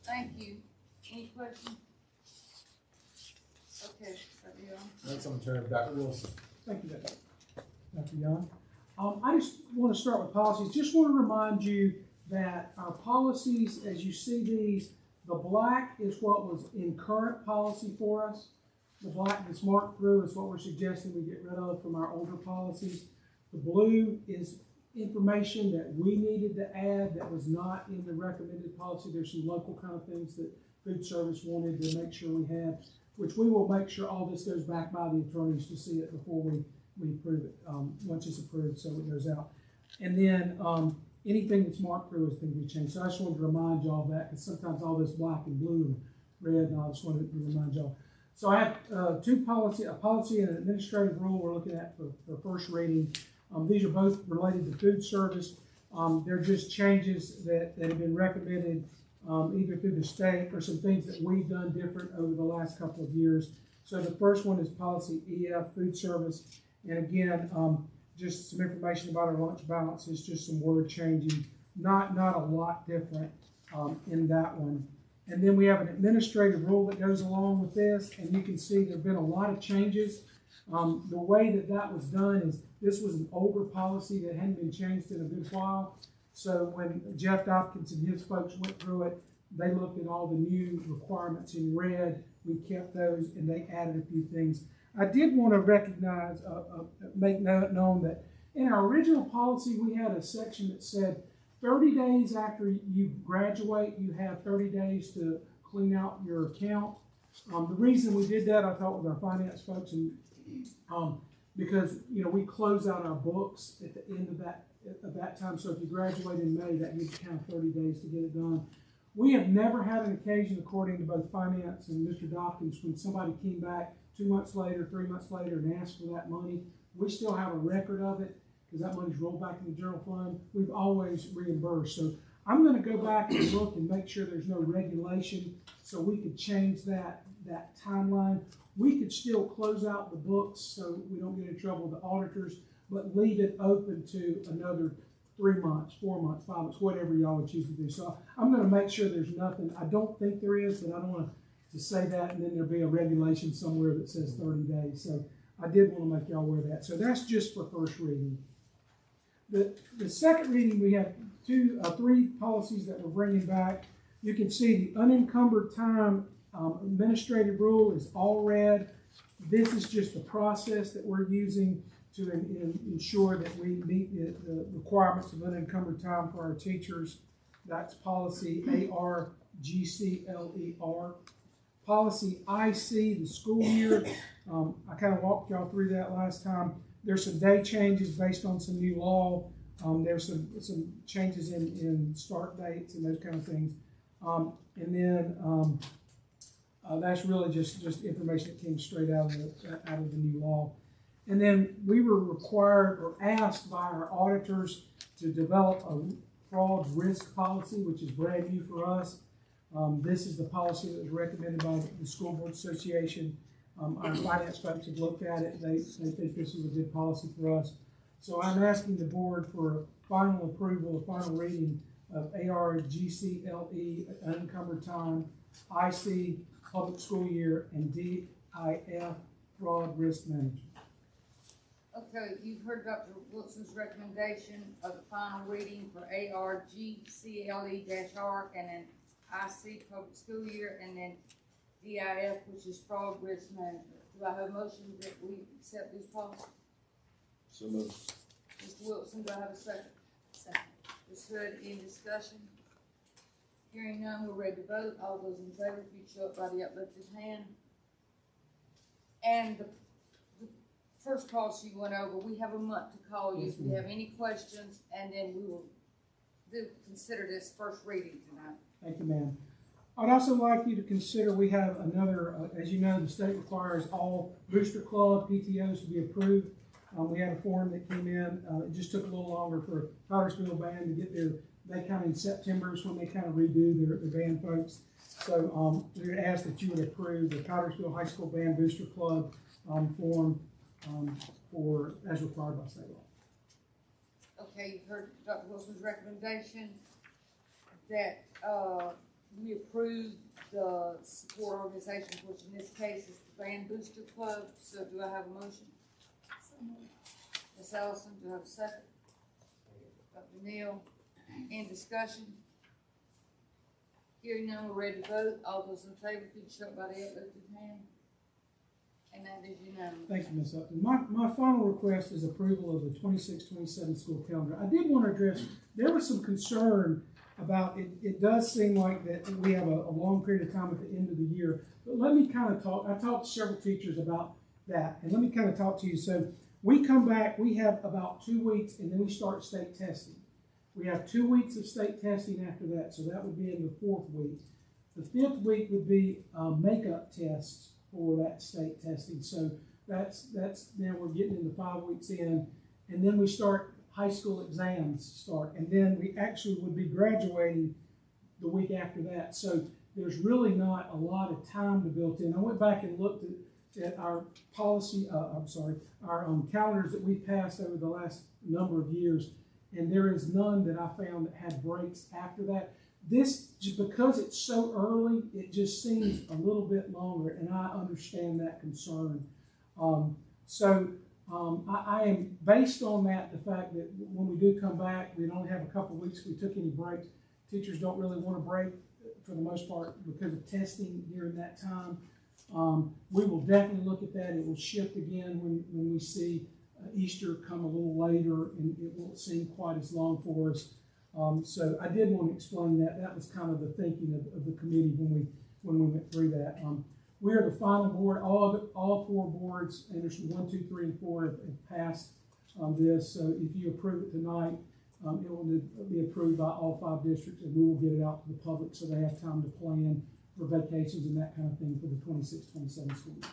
Thank you. Any questions? Okay, next I'm going to turn to Dr. Wilson. Thank you, Dr. Young. I just want to start with policies. Just want to remind you that our policies, as you see these, the black is what was in current policy for us. The black that's marked through is what we're suggesting we get rid of from our older policies. The blue is information that we needed to add that was not in the recommended policy. There's some local kind of things that food service wanted to make sure we had, which we will make sure all this goes back by the attorneys to see it before we approve it, once it's approved, so it goes out. And then anything that's marked through is going to be changed. So I just wanted to remind y'all of that, because sometimes all this black and blue and red, and I just wanted to remind y'all. So I have a policy and an administrative rule we're looking at for first reading. These are both related to food service. They're just changes that have been recommended either through the state or some things that we've done different over the last couple of years. So the first one is policy EF, food service. And again, just some information about our lunch balances, just some word changing, not a lot different in that one. And then we have an administrative rule that goes along with this, and you can see there have been a lot of changes. The way that was done is this was an older policy that hadn't been changed in a good while. So when Jeff Dopkins and his folks went through it, they looked at all the new requirements in red. We kept those, and they added a few things. I did want to recognize, make known that in our original policy, we had a section that said 30 days after you graduate, you have 30 days to clean out your account. The reason we did that, I thought, with our finance folks, and because we close out our books at the end of that time. So if you graduate in May, that gives you kind of 30 days to get it done. We have never had an occasion, according to both finance and Mr. Dopkins, when somebody came back 2 months later, 3 months later, and asked for that money. We still have a record of it because that money's rolled back in the general fund. We've always reimbursed. So I'm going to go back and look and make sure there's no regulation so we could change that timeline. We could still close out the books so we don't get in trouble with the auditors, but leave it open to another 3 months, 4 months, 5 months, whatever y'all would choose to do. So I'm going to make sure there's nothing. I don't think there is, but I don't want to say that and then there'll be a regulation somewhere that says 30 days. So I did want to make y'all aware of that. So that's just for first reading. The second reading, we have three policies that we're bringing back. You can see the unencumbered time administrative rule is all red. This is just the process that we're using to ensure that we meet the requirements of unencumbered time for our teachers. That's policy ARGCLER. Policy IC, the school year. I kind of walked y'all through that last time. There's some day changes based on some new law. There's some changes in start dates and those kind of things. And then that's really just information that came straight out of the new law. And then we were required or asked by our auditors to develop a fraud risk policy, which is brand new for us. This is the policy that was recommended by the School Board Association. Our finance folks have looked at it. They think this is a good policy for us. So I'm asking the board for final approval, final reading of ARGCLE, unencumbered time, IC, public school year, and DIF, fraud risk management. Okay, you've heard Dr. Wilson's recommendation of the final reading for ARGCLE-R and then IC, public school year, and then DIF, which is fraud risk management. Do I have a motion that we accept this policy? So moved. Mr. Wilson, do I have a second? Second. Ms. Hood, any discussion? Hearing none, we're ready to vote. All those in favor, if you show up by the uplifted hand. And the first policy you went over, we have a month to call you if we have any questions, and then we will consider this first reading tonight. Thank you, ma'am. I'd also like you to consider, we have another, as you know, the state requires all booster club PTOs to be approved. We had a form that came in. It just took a little longer for Powdersville Band to get there. They kind of in September is when they kind of redo their band folks. So we would ask that you would approve the Powdersville High School Band Booster Club form for as required by state law. Okay, you've heard Dr. Wilson's recommendation that we approve the support organization, which in this case is the Band Booster Club. So do I have a motion? Ms. Allison, do I have a second? Dr. Neal, any discussion? Hearing none, we're ready to vote. All those in favor, please show by the uplifted hand. And that is unanimous. Thank you, Ms. Upton. My final request is approval of the 26-27 school calendar. I did want to address, there was some concern about it. It does seem like that we have a long period of time at the end of the year. But let me kind of talk, I talked to several teachers about that. And let me kind of talk to you. So we come back, we have about 2 weeks, and then we start state testing. We have 2 weeks of state testing after that, so that would be in the 4th week. The 5th week would be makeup tests for that state testing. So that's now we're getting into 5 weeks in, and then we start high school exams start, and then we actually would be graduating the week after that. So there's really not a lot of time to build in. I went back and looked at our policy, our calendars that we passed over the last number of years, and there is none that I found that had breaks after that. This, just because it's so early, it just seems a little bit longer, and I understand that concern. I am, based on that, the fact that when we do come back, we don't have a couple of weeks, we took any breaks. Teachers don't really want to break for the most part because of testing during that time. We will definitely look at that. It will shift again when we see Easter come a little later, and it won't seem quite as long for us. So I did want to explain that. That was kind of the thinking of the committee when we went through that. We are the final board. All 4 boards, and there's 1, 2, 3, and 4 have passed this. So if you approve it tonight, it will be approved by all 5 districts, and we will get it out to the public so they have time to plan for vacations and that kind of thing for the 26-27 school year.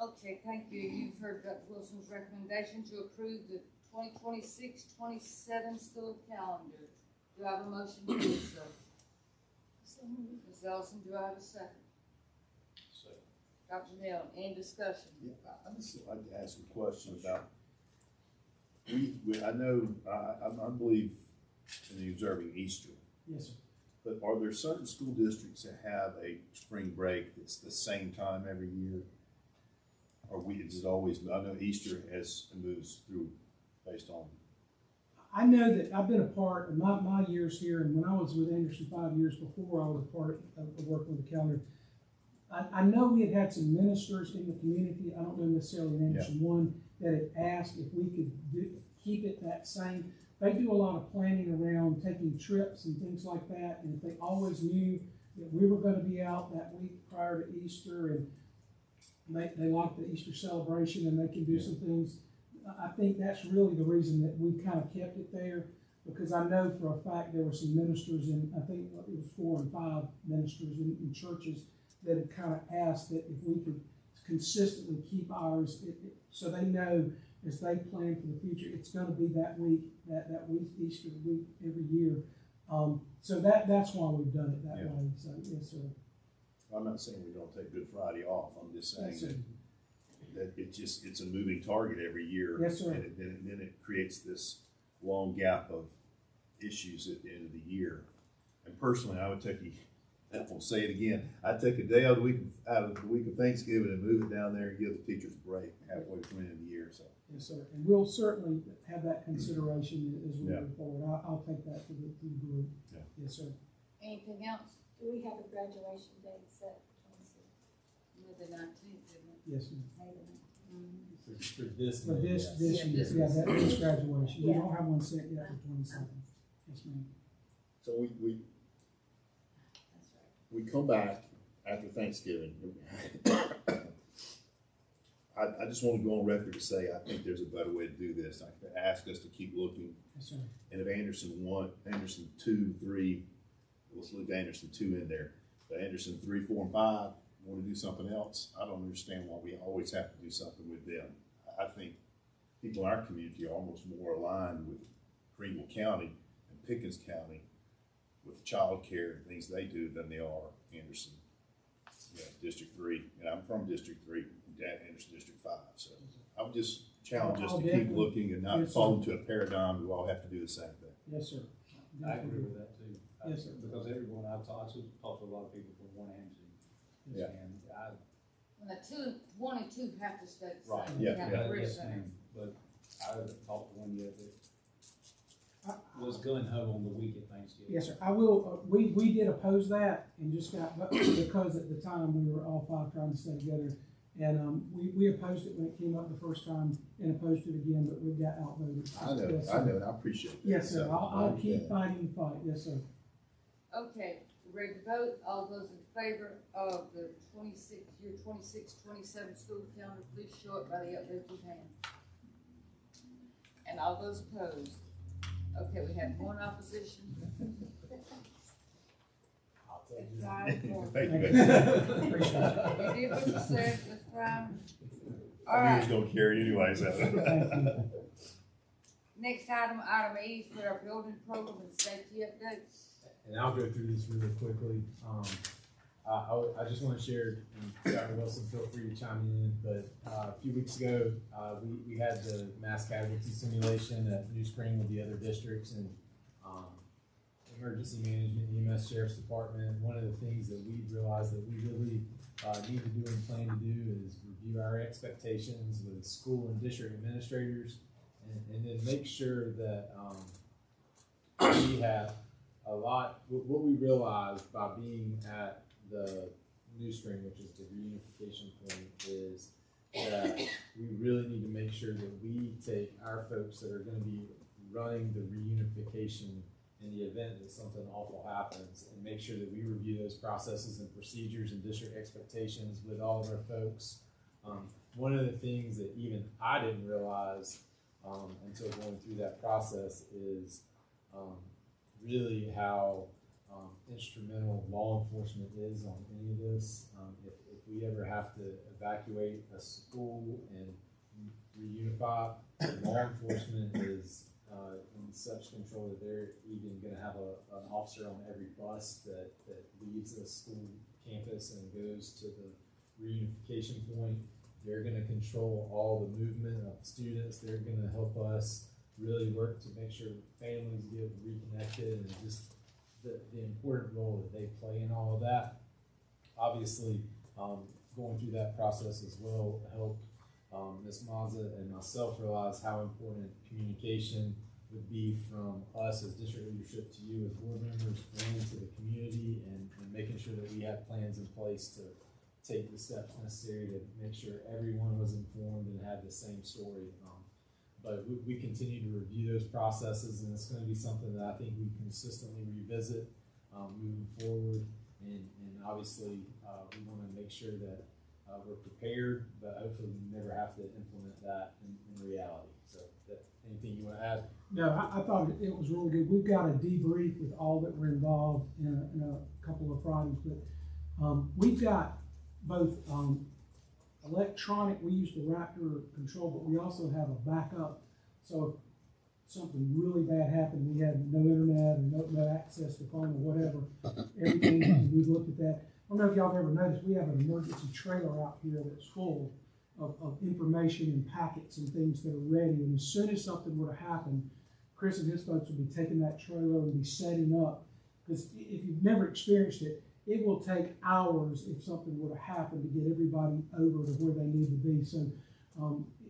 Okay, thank you. You've heard Dr. Wilson's recommendation to approve the 2026-27 school calendar. Do I have a motion to do so? Ms. Ellison, do I have a second? Second. Dr. Neal, any discussion? Yeah, I'd just like to ask a question about, I know, I believe in observing Easter. Yes, sir. But are there certain school districts that have a spring break that's the same time every year? Is it always, I know Easter moves through based on. I know that I've been a part of my years here, and when I was with Anderson 5 years before, I was a part of working with the calendar. I know we had some ministers in the community, I don't know necessarily in Anderson 1, that had asked if we could keep it that same. They do a lot of planning around taking trips and things like that, and if they always knew that we were going to be out that week prior to Easter, and they like the Easter celebration, and they can do some things. I think that's really the reason that we kind of kept it there, because I know for a fact there were some ministers, and I think it was 4 and 5 ministers in churches that had kind of asked that if we could consistently keep ours, so they know as they plan for the future, it's going to be that week, that week, Easter week every year. So that's why we've done it that way. So yes, sir. I'm not saying we don't take Good Friday off. I'm just saying that it's a moving target every year. Yes, sir. And then it creates this long gap of issues at the end of the year. And personally, I would I won't say it again, I'd take a day out of the week of Thanksgiving and move it down there and give the teachers a break halfway through the end of the year. So. Yes, sir. And we'll certainly have that consideration as we move forward. I'll take that to the group. Yeah. Yes, sir. Anything else? Do we have a graduation date set for 26? The 19th, isn't it? Yes, ma'am. For this For year, this yes. year, that is graduation. We don't have one set yet for 27. Yes, ma'am. So we come back after Thanksgiving. I just want to go on record to say I think there's a better way to do this. I ask us to keep looking. Yes, sir. And if Anderson 2, 3, let's leave Anderson 2 in there. But Anderson 3, 4, and 5 want to do something else. I don't understand why we always have to do something with them. I think people in our community are almost more aligned with Greenville County and Pickens County with child care and things they do than they are Anderson, District 3. And I'm from District 3, Anderson District 5. So I would just challenge us to keep looking and not fall into a paradigm we all have to do the same thing. Yes, sir. I agree with that too. Yes, sir. Because everyone I've talked to a lot of people from 1 and 2. Yeah. And Well, the 1 and 2 have to stay the same. right. You have Yeah. three Yes, things. ma'am. But I haven't talked to one yet that was gun ho on the week of Thanksgiving. Yes, sir. I will. We did oppose that and just got because at the time we were all 5 trying to stay together, and we opposed it when it came up the first time and opposed it again, but we got outvoted. I know, yes, and I appreciate that. Yes, sir. So, I'll keep fighting the fight. Yes, sir. Okay, ready to vote? All those in favor of the 26-27 school calendar, please show it by the uplifted hand. And all those opposed? Okay, we have 1 opposition. I'll take It's it. 5-4. Thank you. You did what you said, Ms. Brown. All I knew he right, was going to carry anyway, so. next item, item E, for our building program and safety updates. And I'll go through this really quickly. I just want to share, and Dr. Wilson, feel free to chime in, but a few weeks ago, we had the mass casualty simulation at New Spring with the other districts and emergency management, EMS, Sheriff's Department. One of the things that we realized that we really need to do and plan to do is review our expectations with school and district administrators and then make sure that we have a lot, what we realized by being at the New Spring, which is the reunification point, is that we really need to make sure that we take our folks that are going to be running the reunification in the event that something awful happens and make sure that we review those processes and procedures and district expectations with all of our folks. One of the things that even I didn't realize until going through that process is really how instrumental law enforcement is on any of this. If we ever have to evacuate a school and reunify, law enforcement is in such control that they're even going to have an officer on every bus that leaves a school campus and goes to the reunification point. They're going to control all the movement of the students. They're going to help us really work to make sure families get reconnected and just the important role that they play in all of that. Obviously, going through that process as well helped Ms. Mazza and myself realized how important communication would be from us as district leadership to you as board members and to the community, and making sure that we have plans in place to take the steps necessary to make sure everyone was informed and had the same story. But we continue to review those processes, and it's going to be something that I think we consistently revisit moving forward. And obviously, we want to make sure that we're prepared, but hopefully we never have to implement that in reality. So, anything you want to add? No, I thought it was really good. We've got a debrief with all that were involved in a couple of Fridays, but we've got both electronic, we use the Raptor control, but we also have a backup. So if something really bad happened, we had no internet or no access to phone or whatever, everything, we've looked at that. I don't know if y'all have ever noticed, we have an emergency trailer out here that's full of information and packets and things that are ready. And as soon as something were to happen, Chris and his folks would be taking that trailer and be setting up. Because if you've never experienced it, it will take hours if something were to happen to get everybody over to where they need to be. So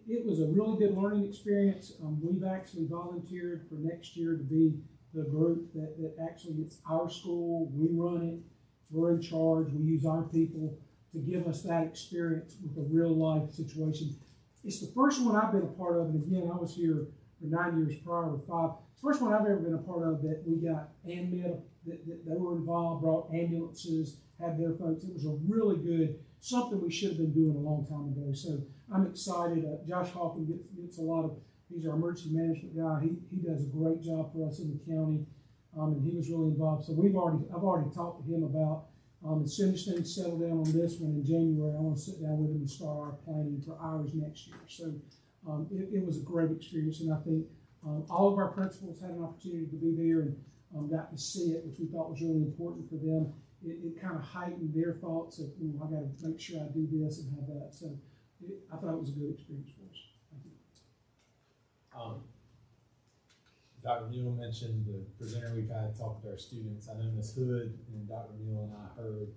it was a really good learning experience. We've actually volunteered for next year to be the group that actually it's our school. We run it. We're in charge. We use our people to give us that experience with a real life situation. It's the first one I've been a part of. And again, I was here for 9 years prior with 5. It's the first one I've ever been a part of that we got ANMED, that they were involved, brought ambulances, had their folks. It was a really good, something we should have been doing a long time ago. So I'm excited. Josh Hawkins gets a lot of, he's our emergency management guy. He does a great job for us in the county. And he was really involved. So I've already talked to him about, as soon as things settle down on this one in January, I want to sit down with him and start our planning for ours next year. So it was a great experience, and I think all of our principals had an opportunity to be there and got to see it, which we thought was really important for them. It kind of heightened their thoughts of, I got to make sure I do this and have that. So I thought it was a good experience for us. Thank you. Dr. Newell mentioned the presenter we've had talk with our students. I know Ms. Hood and Dr. Newell and I heard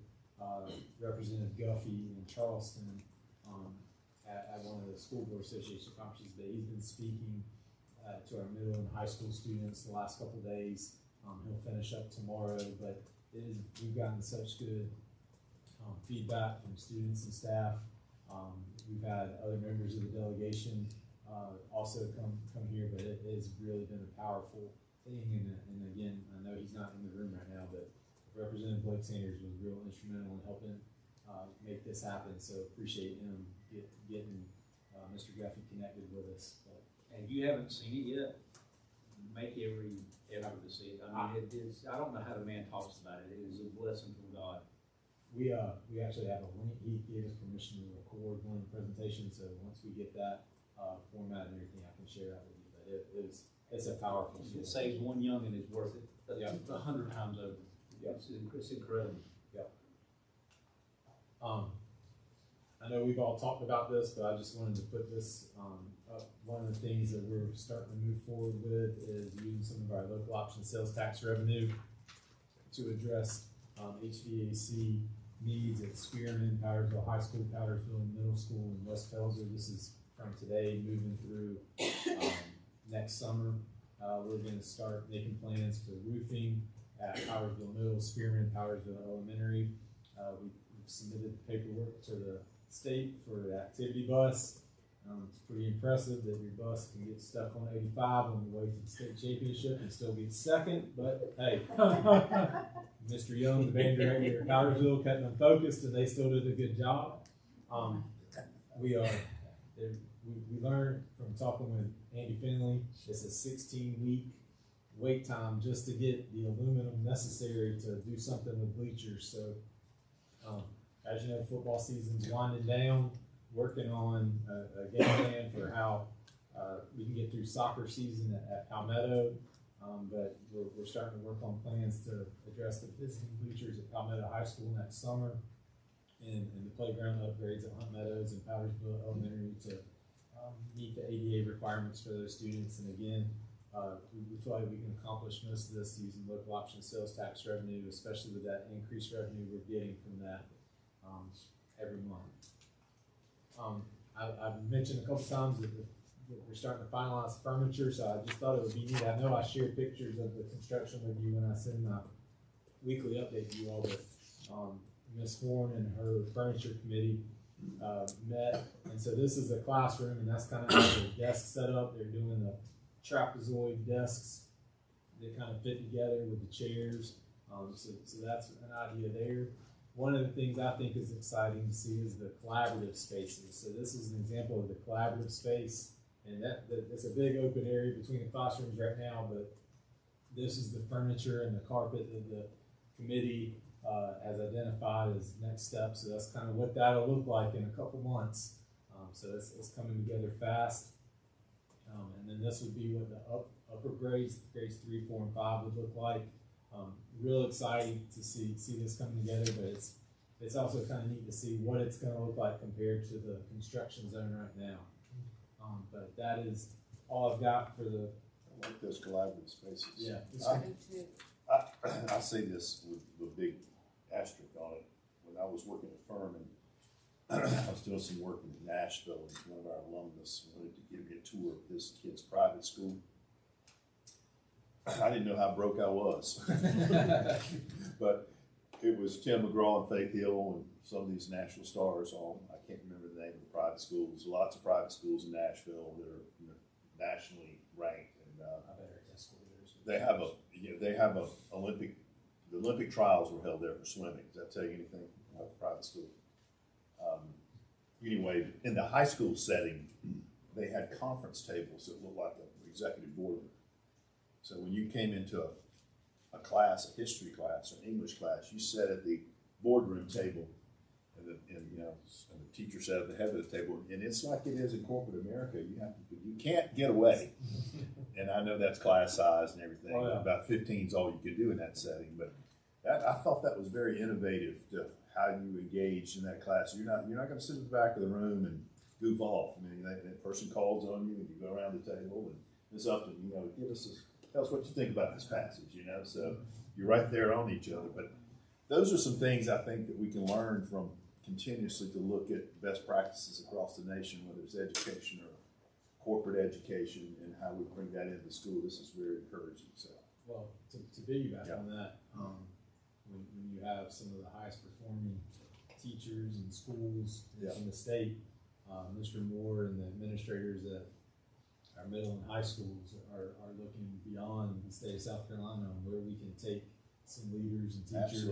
Representative Guffey in Charleston at one of the School Board Association conferences, but he's been speaking to our middle and high school students the last couple of days. He'll finish up tomorrow, but we've gotten such good feedback from students and staff. We've had other members of the delegation also come here, but it has really been a powerful thing. And again, I know he's not in the room right now, but Representative Blake Sanders was real instrumental in helping make this happen. So appreciate him getting Mr. Guffey connected with us. But, and if you haven't seen it yet, make every effort to see it. I mean, it is. I don't know how the man talks about it. It is a blessing from God. We actually have a link. He gave us permission to record one presentation. So once we get that format and everything, I can share that with you. But it's a powerful. It saves one young and it's worth it. 100 times over. Yep. It's incredible. Yep. I know we've all talked about this, but I just wanted to put this up. One of the things that we're starting to move forward with is using some of our local option sales tax revenue to address HVAC needs at Spearman, Powdersville High School, Powdersville Middle School, and West Pelzer. This is from today moving through next summer. We're going to start making plans for roofing at Powdersville Middle, Spearman, Powdersville Elementary. We've submitted the paperwork to the state for the activity bus. It's pretty impressive that your bus can get stuck on 85 on the way to the state championship and still get second, but hey, Mr. Young, the band director at Powdersville, kept them focused and they still did a good job. We learned from talking with Andy Finley, it's a 16-week wait time just to get the aluminum necessary to do something with bleachers. So, as you know, football season's winding down, working on a game plan for how we can get through soccer season at Palmetto, but we're starting to work on plans to address the visiting bleachers at Palmetto High School next summer, and the playground upgrades at Hunt Meadows and Powdersville Elementary to meet the ADA requirements for those students. And again, we feel like we can accomplish most of this using local option sales tax revenue, especially with that increased revenue we're getting from that every month. I've mentioned a couple times that we're starting to finalize furniture, so I just thought it would be neat. I know I shared pictures of the construction with you when I send my weekly update to you all, but Ms. Horn and her furniture committee met, and so this is a classroom, and that's kind of how the desk set up. They're doing the trapezoid desks that kind of fit together with the chairs. So that's an idea there. One of the things I think is exciting to see is the collaborative spaces. So this is an example of the collaborative space, and it's a big open area between the classrooms right now, but this is the furniture and the carpet that the committee has identified as next steps. So that's kind of what that'll look like in a couple months. So it's coming together fast. And then this would be what the upper grades 3, 4, and 5 would look like. Real exciting to see this coming together, but it's also kind of neat to see what it's going to look like compared to the construction zone right now. But that is all I've got for the. I like those collaborative spaces. Yeah, I say this with a big asterisk on it. When I was working at Furman, I was doing some work in Nashville, and one of our alumnus wanted to give me a tour of his kid's private school. I didn't know how broke I was, but it was Tim McGraw and Faith Hill and some of these national stars. I can't remember the name of the private schools. Lots of private schools in Nashville that are nationally ranked, and they have a Olympic. The Olympic trials were held there for swimming. Does that tell you anything about the private school? Anyway, in the high school setting, they had conference tables that looked like an executive boardroom. So when you came into a class, a history class, or an English class, you sat at the boardroom table, and the teacher sat at the head of the table. And it's like it is in corporate America. You can't get away. And I know that's class size and everything. Oh, yeah. About 15 is all you could do in that setting. But I thought that was very innovative to how you engage in that class. You're not going to sit at the back of the room and goof off. I mean, that person calls on you, and you go around the table, and it's up to tell us what you think about this passage. So you're right there on each other. But those are some things I think that we can learn from continuously to look at best practices across the nation, whether it's education or corporate education, and how we bring that into school. This is very encouraging. So, well, to piggyback on that, when you have some of the highest performing teachers and schools in the state, Mr. Moore and the administrators at our middle and high schools are looking beyond the state of South Carolina on where we can take some leaders and teachers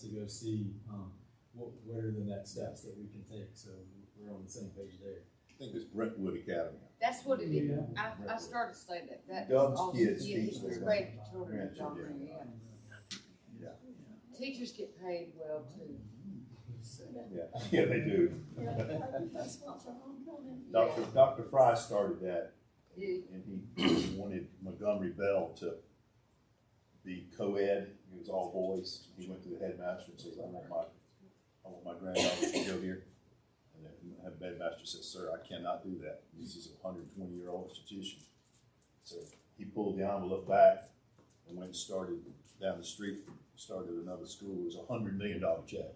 to go see what are the next steps that we can take. So we're on the same page there. I think it's Brentwood Academy. That's what it is. I started to say that. Dove's kids teach there. Great children. Teachers get paid well too. So. Yeah, they do. Dr. Fry started that, and he wanted Montgomery Bell to be co-ed. It was all boys. He went to the headmaster and says, I want my granddaughters to go here. And the headmaster says, sir, I cannot do that. This is a 120-year-old institution. So he pulled the envelope back and went and started down the street, started another school. It was a $100 million check.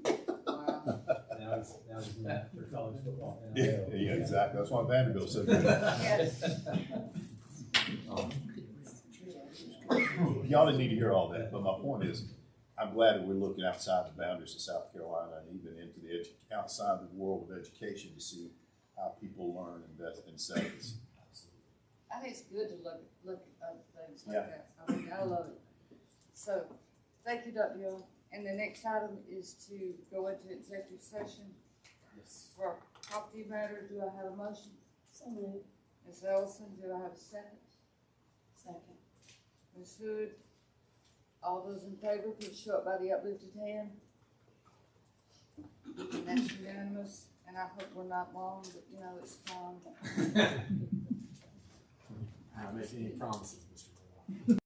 Wow. Now he's doing that for college football. Yeah, exactly. That's why Vanderbilt said that. Y'all didn't need to hear all that, but my point is, I'm glad that we're looking outside the boundaries of South Carolina and even into the outside the world of education to see how people learn and invest in settings. I think it's good to look at other things like that. I mean, I love it. So, thank you, Dr. Young. And the next item is to go into executive session for property matter. Do I have a motion? So moved. Ms. Ellison, do I have a second? Second. Ms. Hood, all those in favor, please show up by the uplifted hand. And that's unanimous. And I hope we're not long, but it's fun. I don't make any promises, Mr. Moore.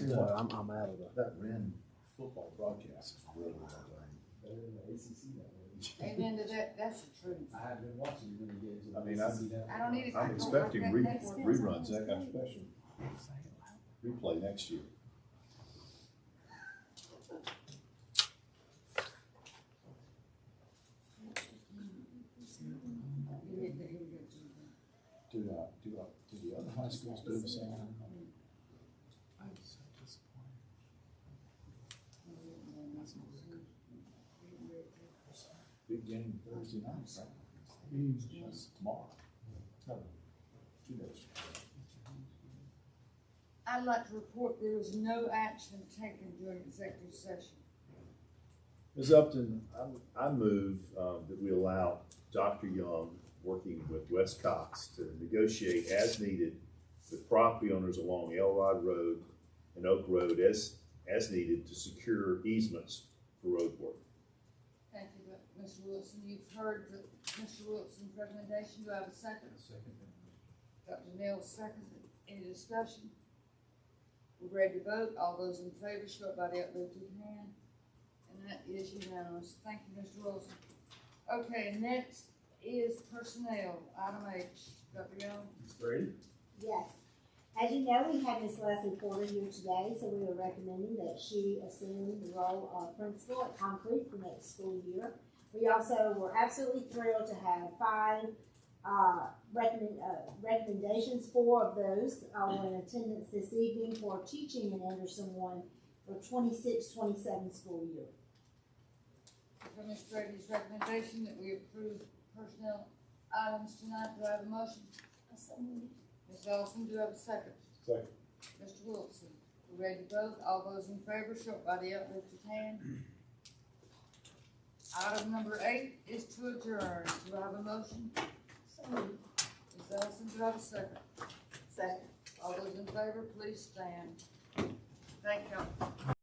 No, I'm out of the. That Ren football broadcast is really well done. Better than the ACC that way. Amen to that, that's the truth. I have been watching many games of I mean, the ACC that way. I don't need it. I'm expecting reruns, that kind of special replay next year. Do the other high schools do the same? Big game Thursday night, right? That's tomorrow. No, 2 days. I'd like to report there was no action taken during executive session. Ms. Upton, I move that we allow Dr. Young, working with Wes Cox, to negotiate as needed with property owners along Elrod Road and Oak Road as needed to secure easements for road work. Thank you, Mr. Wilson. You've heard Mr. Wilson's recommendation. Do I have a second? Second. Dr. Neal seconded. Any discussion? We're ready to vote. All those in favor, show it by the uplifted hand. And that is unanimous. Thank you, Mr. Wilson. Okay, next is personnel. Item H. Dr. Young? Ms. Brady? Yes. As you know, we have Miss Leslie Porter here today, so we are recommending that she assume the role of principal at Concrete for next school year. We also were absolutely thrilled to have 5 recommendations. 4 of those are in attendance this evening for teaching in Anderson 1 for 26-27 school year. For Ms. Brady's recommendation that we approve personnel items tonight, do I have a motion? Ms. Ellison, do I have a second? Second. Mr. Wilson, we're ready to vote. All those in favor, show it by the uplifted hand. Item number 8 is to adjourn. Do I have a motion? Ms. Ellison, do I have a second? Second. All those in favor, please stand. Thank you.